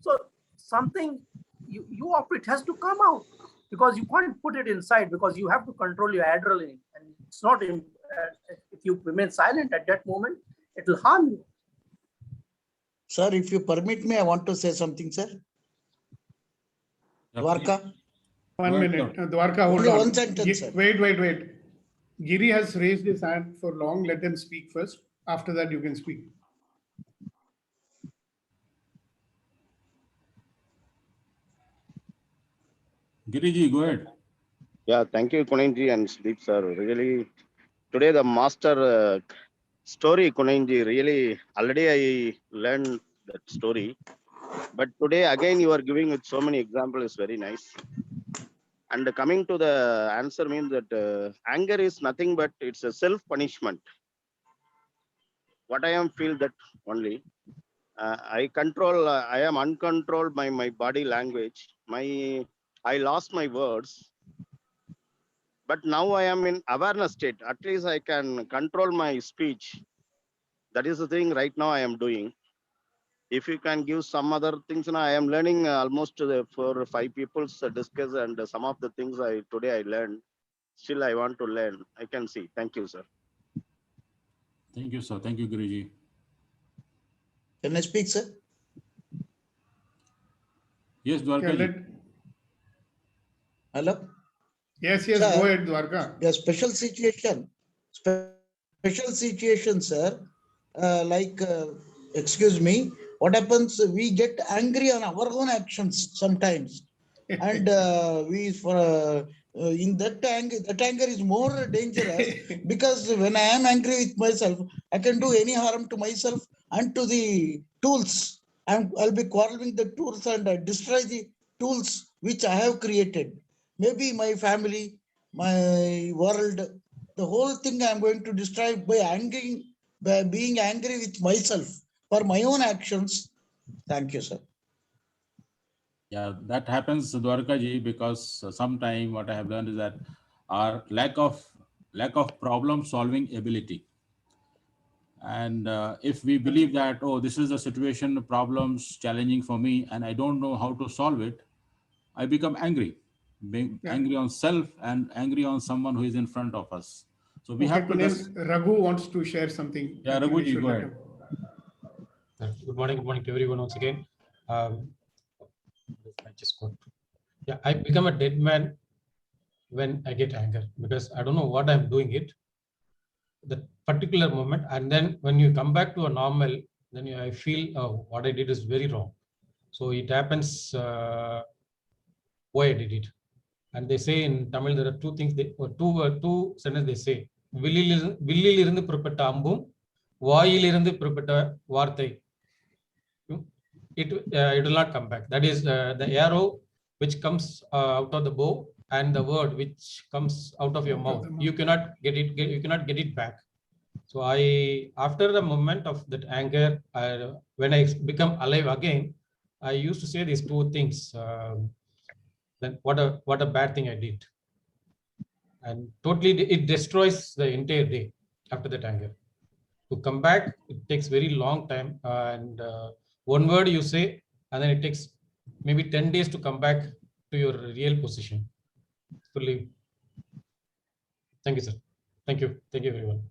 So something it has to come out, because you can't put it inside, because you have to control your adrenaline, and it's not. If you remain silent at that moment, it will harm you.
Sir, if you permit me, I want to say something, sir. Dwarka.
1 minute. Dwarka, hold
Only
on.
one sentence, sir.
Wait. Giri has raised his hand for long. Let him speak first. After that, you can speak.
Giriji, go ahead.
Yeah, thank you, Kunenji and Sleep, sir. Really, today the master story, Kunenji, really, already I learned that story. But today, again, you are giving with so many examples, is very nice. And coming to the answer means that anger is nothing but it's a self-punishment. What I am feel that only. I am uncontrolled by my body language. I lost my words. But now I am in awareness state. At least I can control my speech. That is the thing right now I am doing. If you can give some other things, now I am learning almost 4 or 5 people discuss, and some of the things today I learned. Still I want to learn. I can see. Thank you, sir.
Thank you, sir. Thank you, Guruji.
Can I speak, sir?
Yes, Dwarka.
Hello?
Yes,
sir,
go ahead, Dwarka.
Yeah, special situation, sir. Excuse me, what happens? We get angry on our own actions sometimes. And in that anger is more dangerous, because when I am angry with myself, I can do any harm to myself and to the tools. I'll be quarreling the tools and destroy the tools which I have created. Maybe my family, my world, the whole thing I'm going to destroy by being angry with myself for my own actions. Thank you, sir.
Yeah, that happens, Dwarka ji, because sometimes what I have learned is that our lack of problem solving ability. And if we believe that, oh, this is a situation, problems challenging for me, and I don't know how to solve it, I become angry. Angry on self and angry on someone who is in front of us. So we have to
Raghu wants to share something.
Yeah, Raghu ji, go ahead.
Good morning to everyone once again. I become a dead man when I get anger, because I don't know what I'm doing it, that particular moment. And then when you come back to a normal, then I feel what I did is very wrong. So it happens why I did it. And they say in Tamil, there are two things, two sentences they say. Villilirundu purapetta ambum, vaayilirundu purapetta vaarthai. It will not come back. That is the arrow which comes out of the bow, and the word which comes out of your mouth. You cannot get it back. So after the moment of that anger, when I become alive again, I used to say these two things. Then what a bad thing I did, and totally it destroys the entire day after that anger. To come back, it takes very long time, and one word you say, and then it takes maybe 10 days to come back to your real position. Fully. Thank you, sir. Thank you everyone.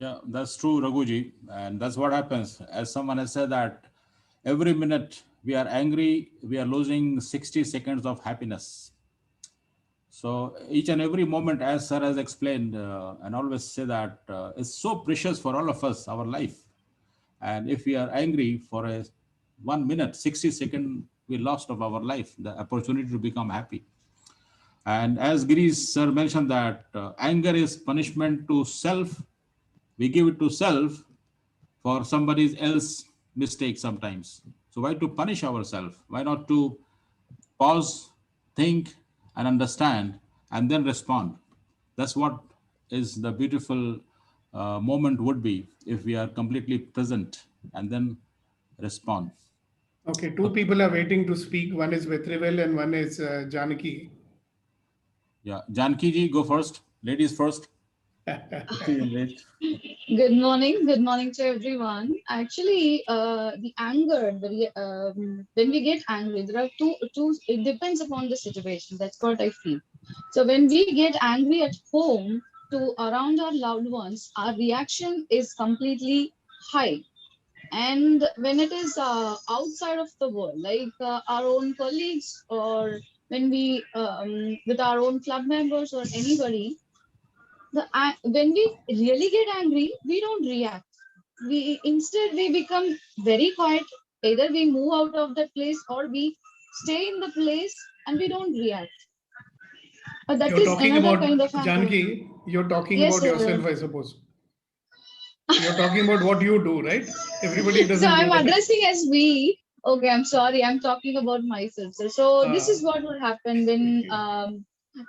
Yeah, that's true, Raghuji. And that's what happens. As someone has said that every minute we are angry, we are losing 60 seconds of happiness. So each and every moment, as sir has explained, and always say that it's so precious for all of us, our life. And if we are angry for a 1 minute, 60 seconds, we lost of our life, the opportunity to become happy. And as Girish sir mentioned that anger is punishment to self. We give it to self for somebody else's mistake sometimes. So why to punish ourselves? Why not to pause, think, and understand, and then respond? That's what is the beautiful moment would be if we are completely present and then respond.
Okay, two people are waiting to speak. One is Vetrivel and one is Janaki.
Yeah, Janaki ji, go first. Ladies first.
Good morning to everyone. Actually, the anger, when we get angry, there are two. It depends upon the situation. That's what I feel. So when we get angry at home to around our loved ones, our reaction is completely high. And when it is outside of the world, like our own colleagues, or when we with our own club members or anybody, when we really get angry, we don't react. Instead we become very quiet. Either we move out of that place or we stay in the place and we don't react. But that
You're
is
talking
another
about
kind of anger.
Janaki. You're talking
Yes,
about
sir.
yourself, I suppose. You're talking about what you do, right? Everybody doesn't.
So I'm
do that.
addressing as we. Okay, I'm sorry. I'm talking about myself. Sir. So this is what would happen when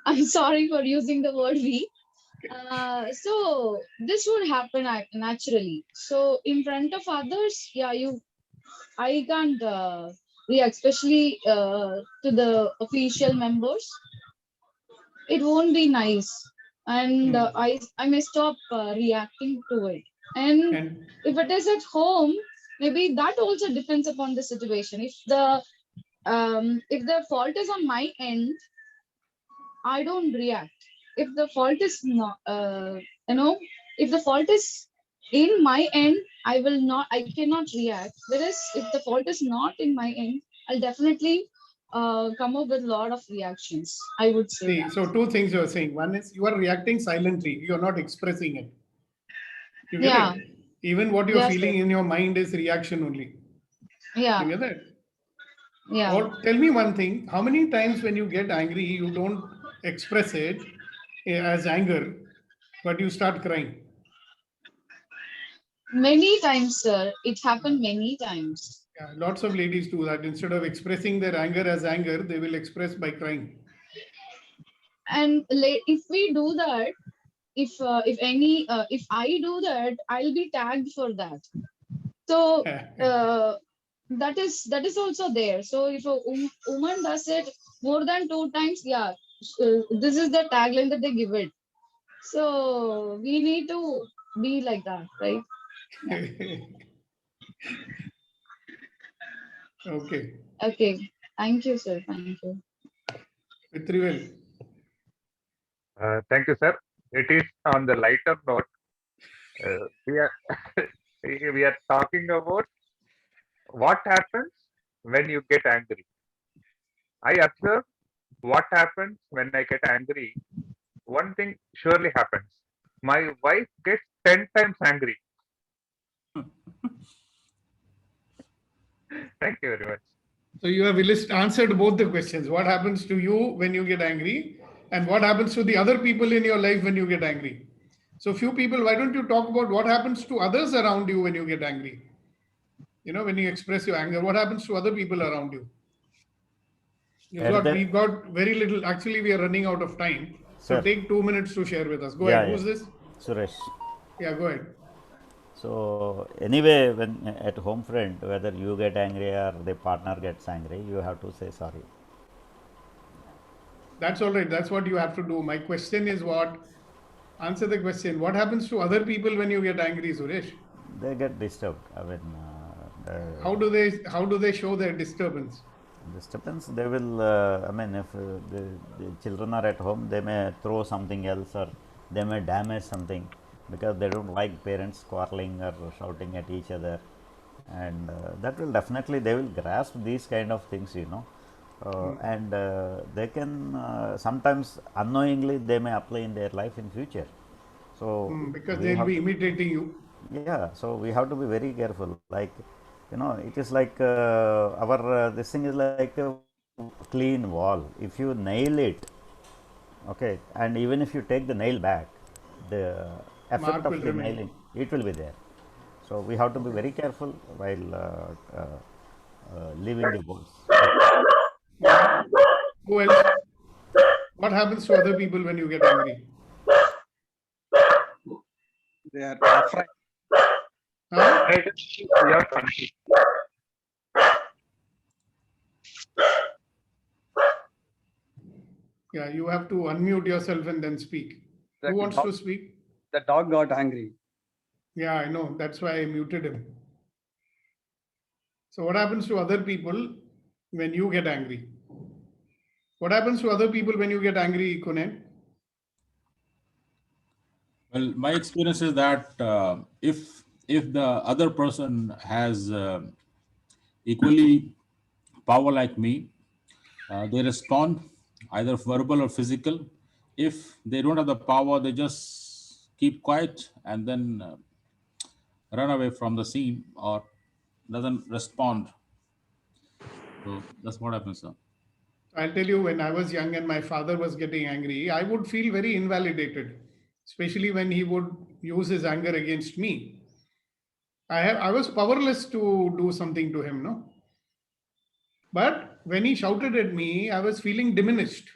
I'm sorry for using the word we. So this would happen naturally. So in front of others, yeah, I can't react, especially to the official members. It won't be nice, and I may stop reacting to it. And if it is at home, maybe that also depends upon the situation. If the fault is on my end, I don't react. If the fault is not, if the fault is in my end, I cannot react. Whereas if the fault is not in my end, I'll definitely come up with a lot of reactions. I would say.
See, so two things you're saying. One is you are reacting silently. You're not expressing it. You get it? Even what you're feeling in your mind is reaction only.
Yeah.
You get that?
Yeah.
Or tell me one thing. How many times when you get angry, you don't express it as anger, but you start crying?
Many times, sir. It happened many times.
Yeah, lots of ladies do that. Instead of expressing their anger as anger, they will express by crying.
And if we do that, if I do that, I'll be tagged for that. So that is also there. So if a woman does it more than 2 times, yeah, this is the tagline that they give it. So we need to be like that, right? Yeah.
Okay.
Okay. Thank you, sir. Thank you.
Vetrivel.
Thank you, sir. It is on the lighter note. We are talking about what happens when you get angry. I observe what happens when I get angry. One thing surely happens. My wife gets 10 times angry. Thank you very much.
So you have answered both the questions. What happens to you when you get angry, and what happens to the other people in your life when you get angry? So few people, why don't you talk about what happens to others around you when you get angry? You know, when you express your anger, what happens to other people around you? We've got very little. Actually, we are running out of time. So take 2 minutes to share with us. Go ahead. Who's this?
Suresh.
Yeah, go ahead.
So anyway, when at home front, whether you get angry or the partner gets angry, you have to say sorry.
That's all right. That's what you have to do. My question is what? Answer the question. What happens to other people when you get angry, Suresh?
They get disturbed. I mean,
How do they show their disturbance?
disturbance. They will. I mean, if the children are at home, they may throw something else or they may damage something because they don't like parents quarreling or shouting at each other, and that will definitely they will grasp these kind of things, you know. And they can sometimes unknowingly they may apply in their life in future. So
Because
we
they'll
have
be
to,
imitating you.
yeah, so we have to be very careful. Like, you know, it is like our this thing is like a clean wall. If you nail it, okay, and even if you take the nail back, the effect
Mark will
of the
remain.
nailing, it will be there. So we have to be very careful while leaving the walls.
Who else? What happens to other people when you get angry?
They are afraid.
Huh?
Yeah, confused.
Yeah, you have to unmute yourself and then speak. Who
Exactly.
wants to speak?
The dog got angry.
Yeah, I know. That's why I muted him. So what happens to other people when you get angry? What happens to other people when you get angry, Kunen?
Well, my experience is that if the other person has equally power like me, they respond either verbal or physical. If they don't have the power, they just keep quiet and then run away from the scene or doesn't respond. So that's what happens, sir.
I'll tell you, when I was young and my father was getting angry, I would feel very invalidated, especially when he would use his anger against me. I was powerless to do something to him, no? But when he shouted at me, I was feeling diminished.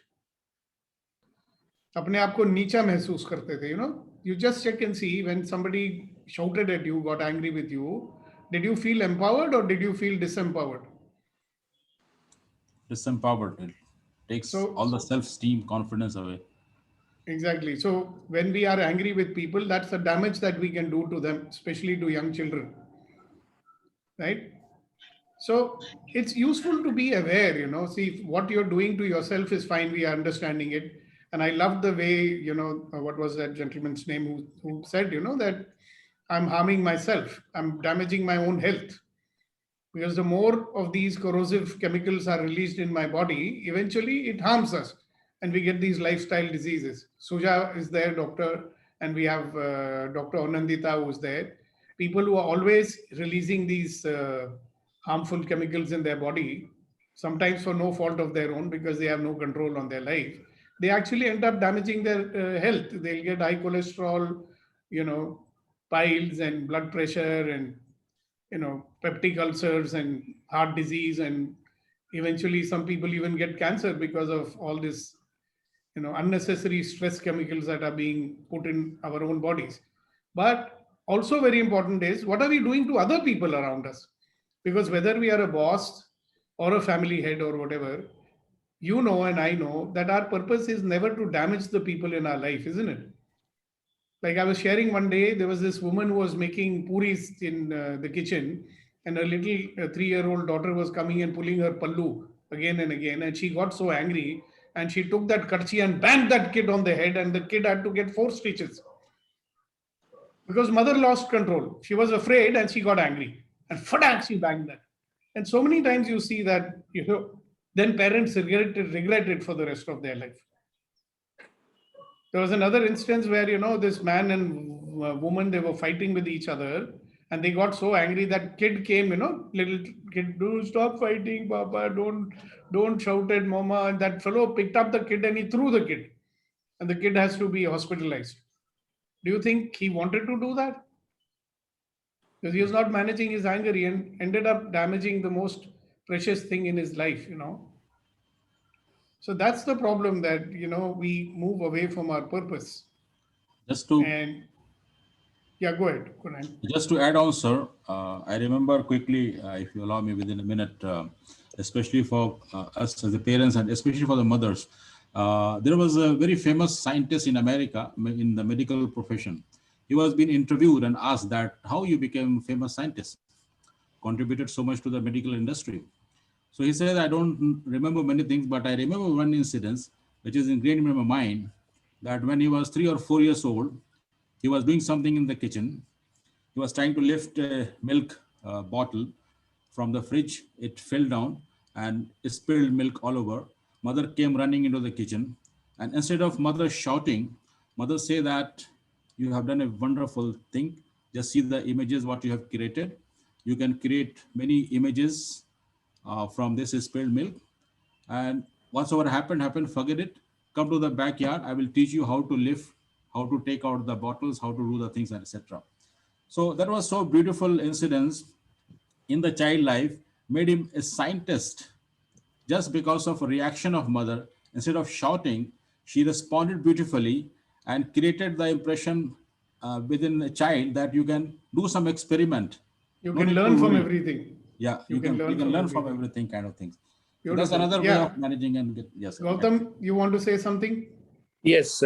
अपने आप को नीचा महसूस करते थे, you know? You just check and see when somebody shouted at you, got angry with you, did you feel empowered or did you feel disempowered?
Disempowered. It takes all the self-esteem, confidence away.
Exactly. So when we are angry with people, that's the damage that we can do to them, especially to young children. Right? So it's useful to be aware, you know, see what you're doing to yourself is fine. We are understanding it. And I love the way, you know, what was that gentleman's name who said, you know, that I'm harming myself. I'm damaging my own health. Because the more of these corrosive chemicals are released in my body, eventually it harms us and we get these lifestyle diseases. Suja is there, doctor, and we have Dr. Anandita who's there. People who are always releasing these harmful chemicals in their body, sometimes for no fault of their own because they have no control on their life, they actually end up damaging their health. They'll get high cholesterol, you know, piles and blood pressure and peptic ulcers and heart disease, and eventually some people even get cancer because of all this unnecessary stress chemicals that are being put in our own bodies. But also very important is, what are we doing to other people around us? Because whether we are a boss or a family head or whatever, you know and I know that our purpose is never to damage the people in our life, isn't it? Like I was sharing one day, there was this woman who was making puris in the kitchen, and her little 3-year-old daughter was coming and pulling her pallu again and again, and she got so angry, and she took that karchi and banged that kid on the head, and the kid had to get 4 stitches because mother lost control. She was afraid and she got angry, and fadak, she banged that. And so many times you see that, then parents regret it for the rest of their life. There was another instance where, this man and woman, they were fighting with each other, and they got so angry that kid came, little kid, do stop fighting, Papa, don't shout at Mama. And that fellow picked up the kid and he threw the kid, and the kid has to be hospitalized. Do you think he wanted to do that? Because he was not managing his anger, he ended up damaging the most precious thing in his life, So that's the problem, that, we move away from our purpose.
Just to
And Yeah, go ahead, Kunal.
Just to add on, sir, I remember quickly, if you allow me within a minute, especially for us as the parents and especially for the mothers, there was a very famous scientist in America in the medical profession. He was being interviewed and asked that how you became famous scientist, contributed so much to the medical industry. So he said, I don't remember many things, but I remember one incident which is ingrained in my mind, that when he was 3 or 4 years old, he was doing something in the kitchen. He was trying to lift a milk bottle from the fridge. It fell down and it spilled milk all over. Mother came running into the kitchen, and instead of mother shouting, mother say that you have done a wonderful thing. Just see the images what you have created. You can create many images from this spilled milk. And whatsoever happened, forget it. Come to the backyard. I will teach you how to lift, how to take out the bottles, how to do the things, etc. So that was so beautiful incidents in the child life, made him a scientist just because of a reaction of mother. Instead of shouting, she responded beautifully and created the impression within a child that you can do some experiment.
You
No
can
need to
learn from
worry.
everything.
Yeah, you can learn from everything kind of things. So that's
Beautiful.
another way
Yeah.
of managing and get, yes.
Gautam, you want to say something?
Yes.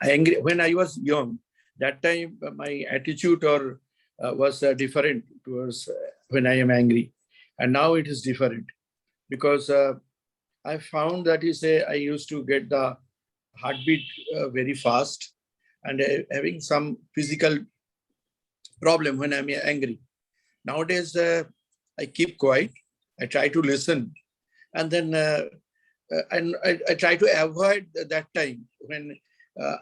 Angry when I was young, that time my attitude or was different towards when I am angry, and now it is different because I found that I used to get the heartbeat very fast and having some physical problem when I'm angry. Nowadays, I keep quiet. I try to listen, and then I try to avoid that time when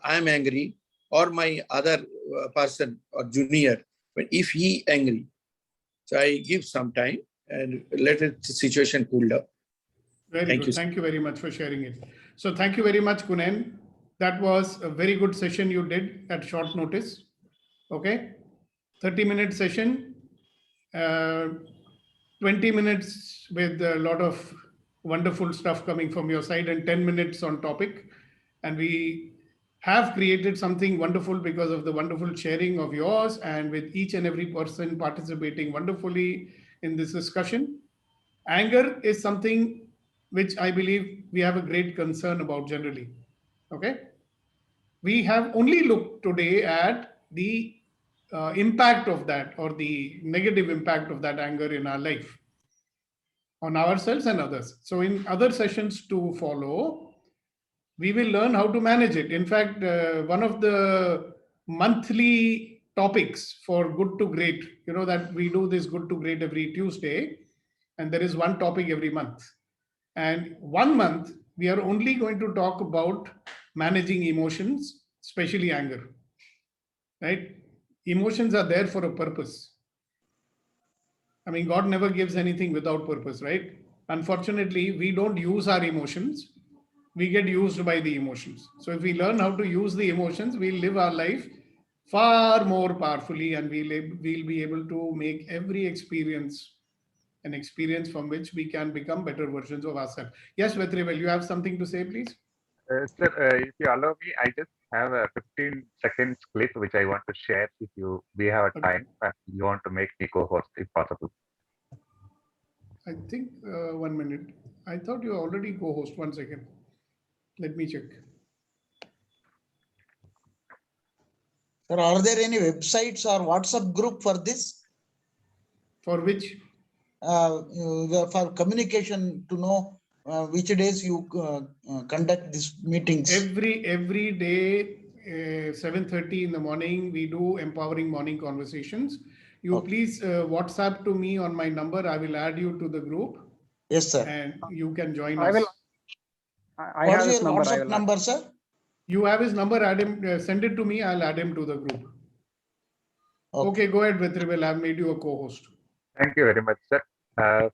I'm angry or my other person or junior when if he angry. So I give some time and let the situation cool down.
Very good. Thank you very much for sharing it. So thank you very much, Kunen. That was a very good session you did at short notice. Okay. 30-minute session, 20 minutes with a lot of wonderful stuff coming from your side and 10 minutes on topic. And we have created something wonderful because of the wonderful sharing of yours and with each and every person participating wonderfully in this discussion. Anger is something which I believe we have a great concern about generally. Okay. We have only looked today at the impact of that or the negative impact of that anger in our life on ourselves and others. So in other sessions to follow, we will learn how to manage it. In fact, one of the monthly topics for Good to Great, you know that we do this Good to Great every Tuesday, and there is one topic every month. And 1 month, we are only going to talk about managing emotions, especially anger, right? Emotions are there for a purpose. I mean, God never gives anything without purpose, right? Unfortunately, we don't use our emotions. We get used by the emotions. So if we learn how to use the emotions, we'll live our life far more powerfully and we'll be able to make every experience an experience from which we can become better versions of ourselves. Yes, Vetrivel, you have something to say, please?
Sir, if you allow me, I just have a 15-second clip which I want to share if we have a time and you want to make me co-host if possible.
I think 1 minute. I thought you already co-host. 1 second. Let me check.
Sir, are there any websites or WhatsApp group for this?
For which?
For communication to know which days you conduct these meetings.
Every day, 7:30 in the morning, we do empowering morning conversations. You please WhatsApp to me on my number. I will add you to the group.
Yes, sir.
And you can join
I
us.
will. I have his number.
WhatsApp number, sir?
You have his number. Add him. Send it to me. I'll add him to the group. Okay, go ahead, Vetrivel. I've made you a co-host.
Thank you very much, sir.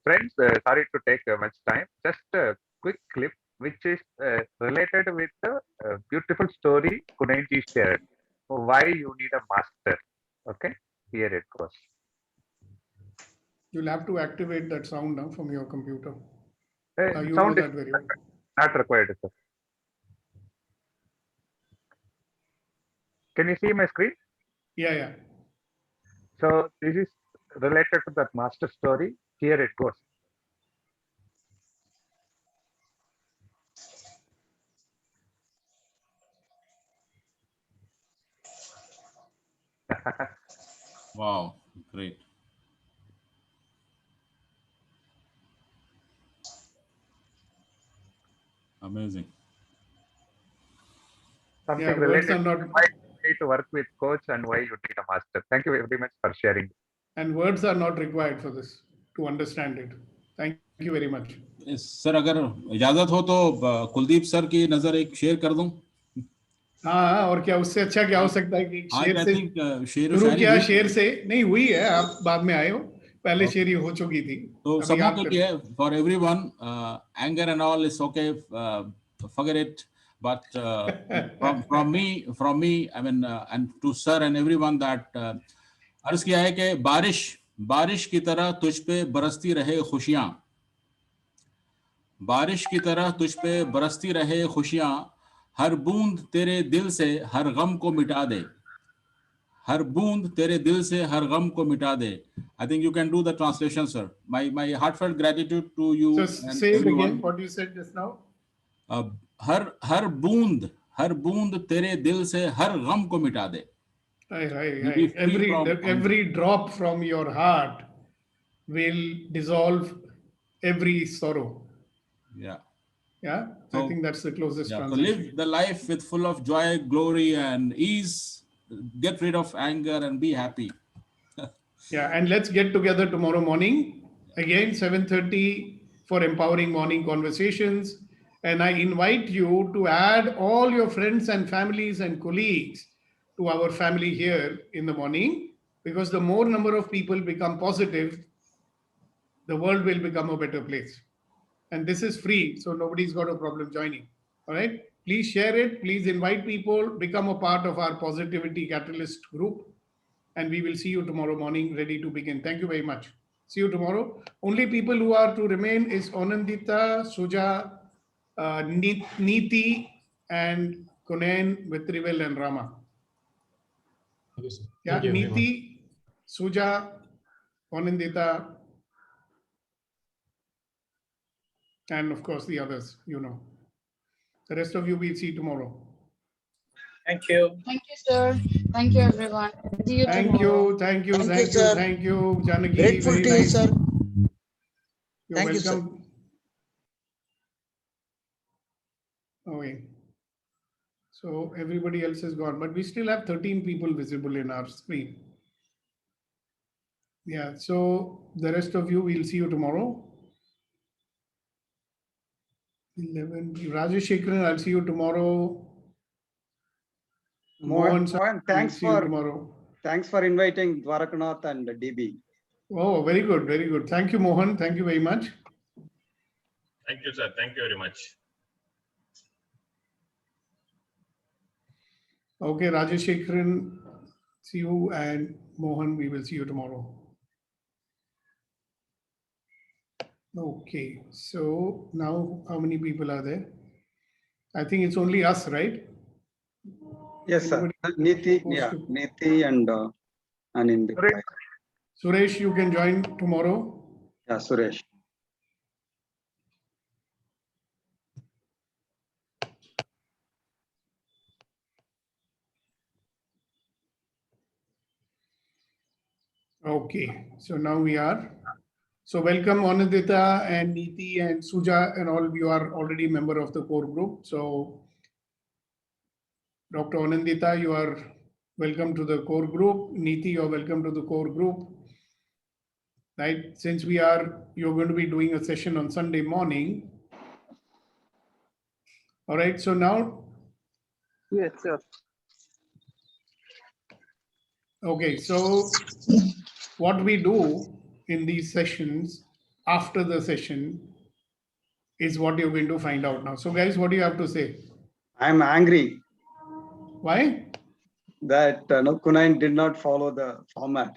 Friends, sorry to take much time. Just a quick clip which is related with the beautiful story Kunenji shared. Why you need a master. Okay, here it goes.
You'll have to activate that sound now from your computer. You
Sound
know that very well.
Not required, sir. Can you see my screen?
Yeah, yeah.
So this is related to that master story. Here it goes.
Wow, great. Amazing.
Something
Yeah, words
related
are not,
to why you need to work with coach and why you need a master. Thank you very much for sharing.
and words are not required for this to understand it. Thank you very much.
Sir अगर इजाजत हो तो Kuldeep sir की नजर एक share कर दूं.
हाँ, और क्या उससे अच्छा क्या हो सकता है कि
आज
शेर
आई
से
थिंक शेर
शुरू किया,
शायरी
शेर से नहीं हुई है, आप बाद में आए हो, पहले शेर ही हो चुकी थी.
तो
अभी
सबों
आप
के
कर-
लिए for everyone anger and all is okay, forget it, but from me I mean and to sir and everyone that अर्ज किया है कि बारिश की तरह तुझ पे बरसती रहे खुशियां, बारिश की तरह तुझ पे बरसती रहे खुशियां, हर बूंद तेरे दिल से हर गम को मिटा दे, हर बूंद तेरे दिल से हर गम को मिटा दे. I think you can do the translation, sir. My heartfelt gratitude to you
So
and
say it
everyone.
again, what you said just now.
हर बूंद तेरे दिल से हर गम को मिटा दे. You be free from-
Every drop from your heart will dissolve every sorrow.
Yeah.
Yeah, I
So-
think that's the closest
Yeah, so
translation.
live the life with full of joy, glory, and ease. Get rid of anger and be happy.
Yeah, and let's get together tomorrow morning again 7:30 for empowering morning conversations. And I invite you to add all your friends and families and colleagues to our family here in the morning, because the more number of people become positive, the world will become a better place. And this is free, so nobody's got a problem joining. All right, please share it, please invite people, become a part of our positivity catalyst group, and we will see you tomorrow morning ready to begin. Thank you very much. See you tomorrow. Only people who are to remain is Anandita, Suja, Neeti, and Kunen, Vitrivel, and Rama.
Thank you, sir.
Yeah,
Thank you, everyone.
Neeti, Suja, Anandita, and of course the others, you know. The rest of you we'll see tomorrow.
Thank you.
Thank you, sir. Thank you, everyone. See you
Thank
tomorrow.
you, thank you,
Thank you,
thank you,
sir.
thank you, Janaki.
Grateful
Very
to you,
nice.
sir.
You're
Thank you, sir.
welcome. Okay. So everybody else is gone, but we still have 13 people visible in our screen. Yeah, so the rest of you, we'll see you tomorrow. 11. Rajesh Shekharan, I'll see you tomorrow. Mohan, sir,
Mohan,
we'll see you tomorrow.
thanks for inviting Dwarakanath and DB.
Oh, very good, very good. Thank you, Mohan. Thank you very much.
Thank you, sir. Thank you very much.
Okay, Rajesh Shekharan, see you, and Mohan, we will see you tomorrow. Okay, so now how many people are there? I think it's only us, right?
Yes, sir. Neeti, yeah, Neeti and Anindi.
Suresh, you can join tomorrow.
Yeah, Suresh.
Okay, so now we are. So welcome Anandita and Neeti and Suja, and all of you are already member of the core group. So Dr. Anandita, you are welcome to the core group. Neeti, you are welcome to the core group. Right, since you're going to be doing a session on Sunday morning. All right, so now.
Yes, sir.
Okay, so what we do in these sessions after the session is what you're going to find out now. So guys, what do you have to say?
I'm angry.
Why?
That Kunain did not follow the format.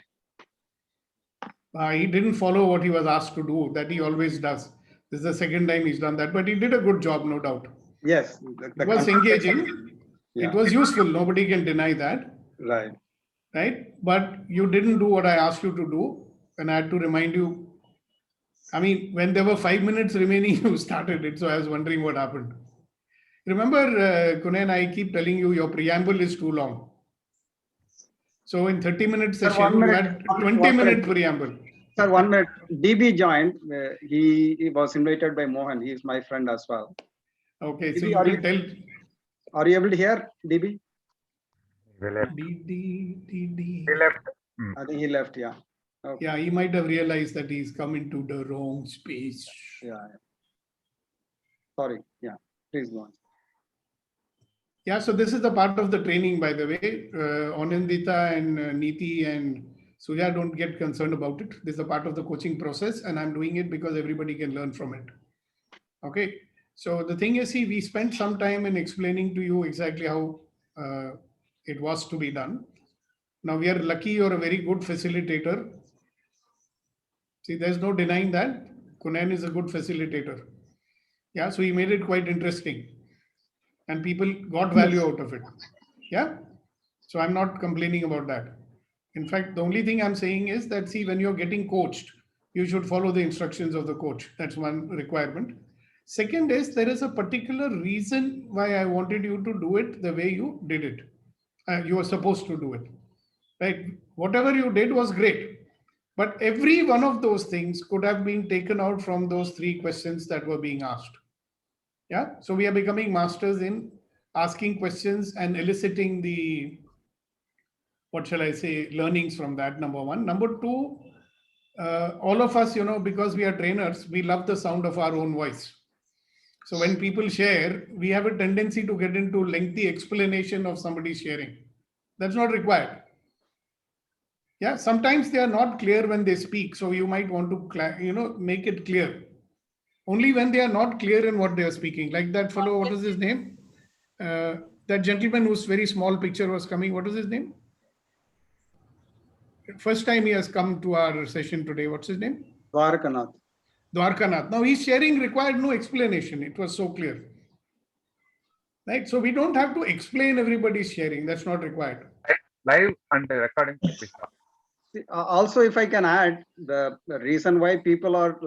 He didn't follow what he was asked to do, that he always does. This is the second time he's done that, but he did a good job, no doubt.
Yes.
It was engaging.
Yeah.
It was useful. Nobody can deny that.
Right.
Right. But you didn't do what I asked you to do. And I had to remind you. I mean, when there were 5 minutes remaining, you started it. So I was wondering what happened. Remember, Kunen, I keep telling you your preamble is too long. So in 30-minute
Sir,
session,
1 minute,
you had
one
20-minute
minute.
preamble.
Sir, 1 minute. DB joined. He was invited by Mohan. He is my friend as well.
Okay, so
DB,
you
are
can tell.
Are you able to hear, DB?
He left.
He
left.
I think he left, yeah. Okay.
Yeah, he might have realized that he's come into the wrong space.
Yeah. Sorry. Yeah. Please go on.
Yeah, so this is the part of the training, by the way. Anindita and Neeti and Suja, don't get concerned about it. This is a part of the coaching process, and I'm doing it because everybody can learn from it. Okay. So the thing is, see, we spent some time in explaining to you exactly how it was to be done. Now we are lucky you're a very good facilitator. See, there's no denying that. Kunen is a good facilitator. Yeah, so he made it quite interesting. And people got value out of it. Yeah. So I'm not complaining about that. In fact, the only thing I'm saying is that, see, when you're getting coached, you should follow the instructions of the coach. That's one requirement. Second is there is a particular reason why I wanted you to do it the way you did it. You were supposed to do it. Right? Whatever you did was great. But every one of those things could have been taken out from those 3 questions that were being asked. Yeah. So we are becoming masters in asking questions and eliciting the, what shall I say, learnings from that, number one. Number two, all of us, because we are trainers, we love the sound of our own voice. So when people share, we have a tendency to get into lengthy explanation of somebody sharing. That's not required. Yeah, sometimes they are not clear when they speak. So you might want to, make it clear. Only when they are not clear in what they are speaking. Like that fellow, what is his name? That gentleman whose very small picture was coming, what is his name? First time he has come to our session today. What's his name?
Dwarkanath.
Dwarkanath. Now his sharing required no explanation. It was so clear. Right? So we don't have to explain everybody's sharing. That's not required.
Live and recording.
Also, if I can add, the reason why people are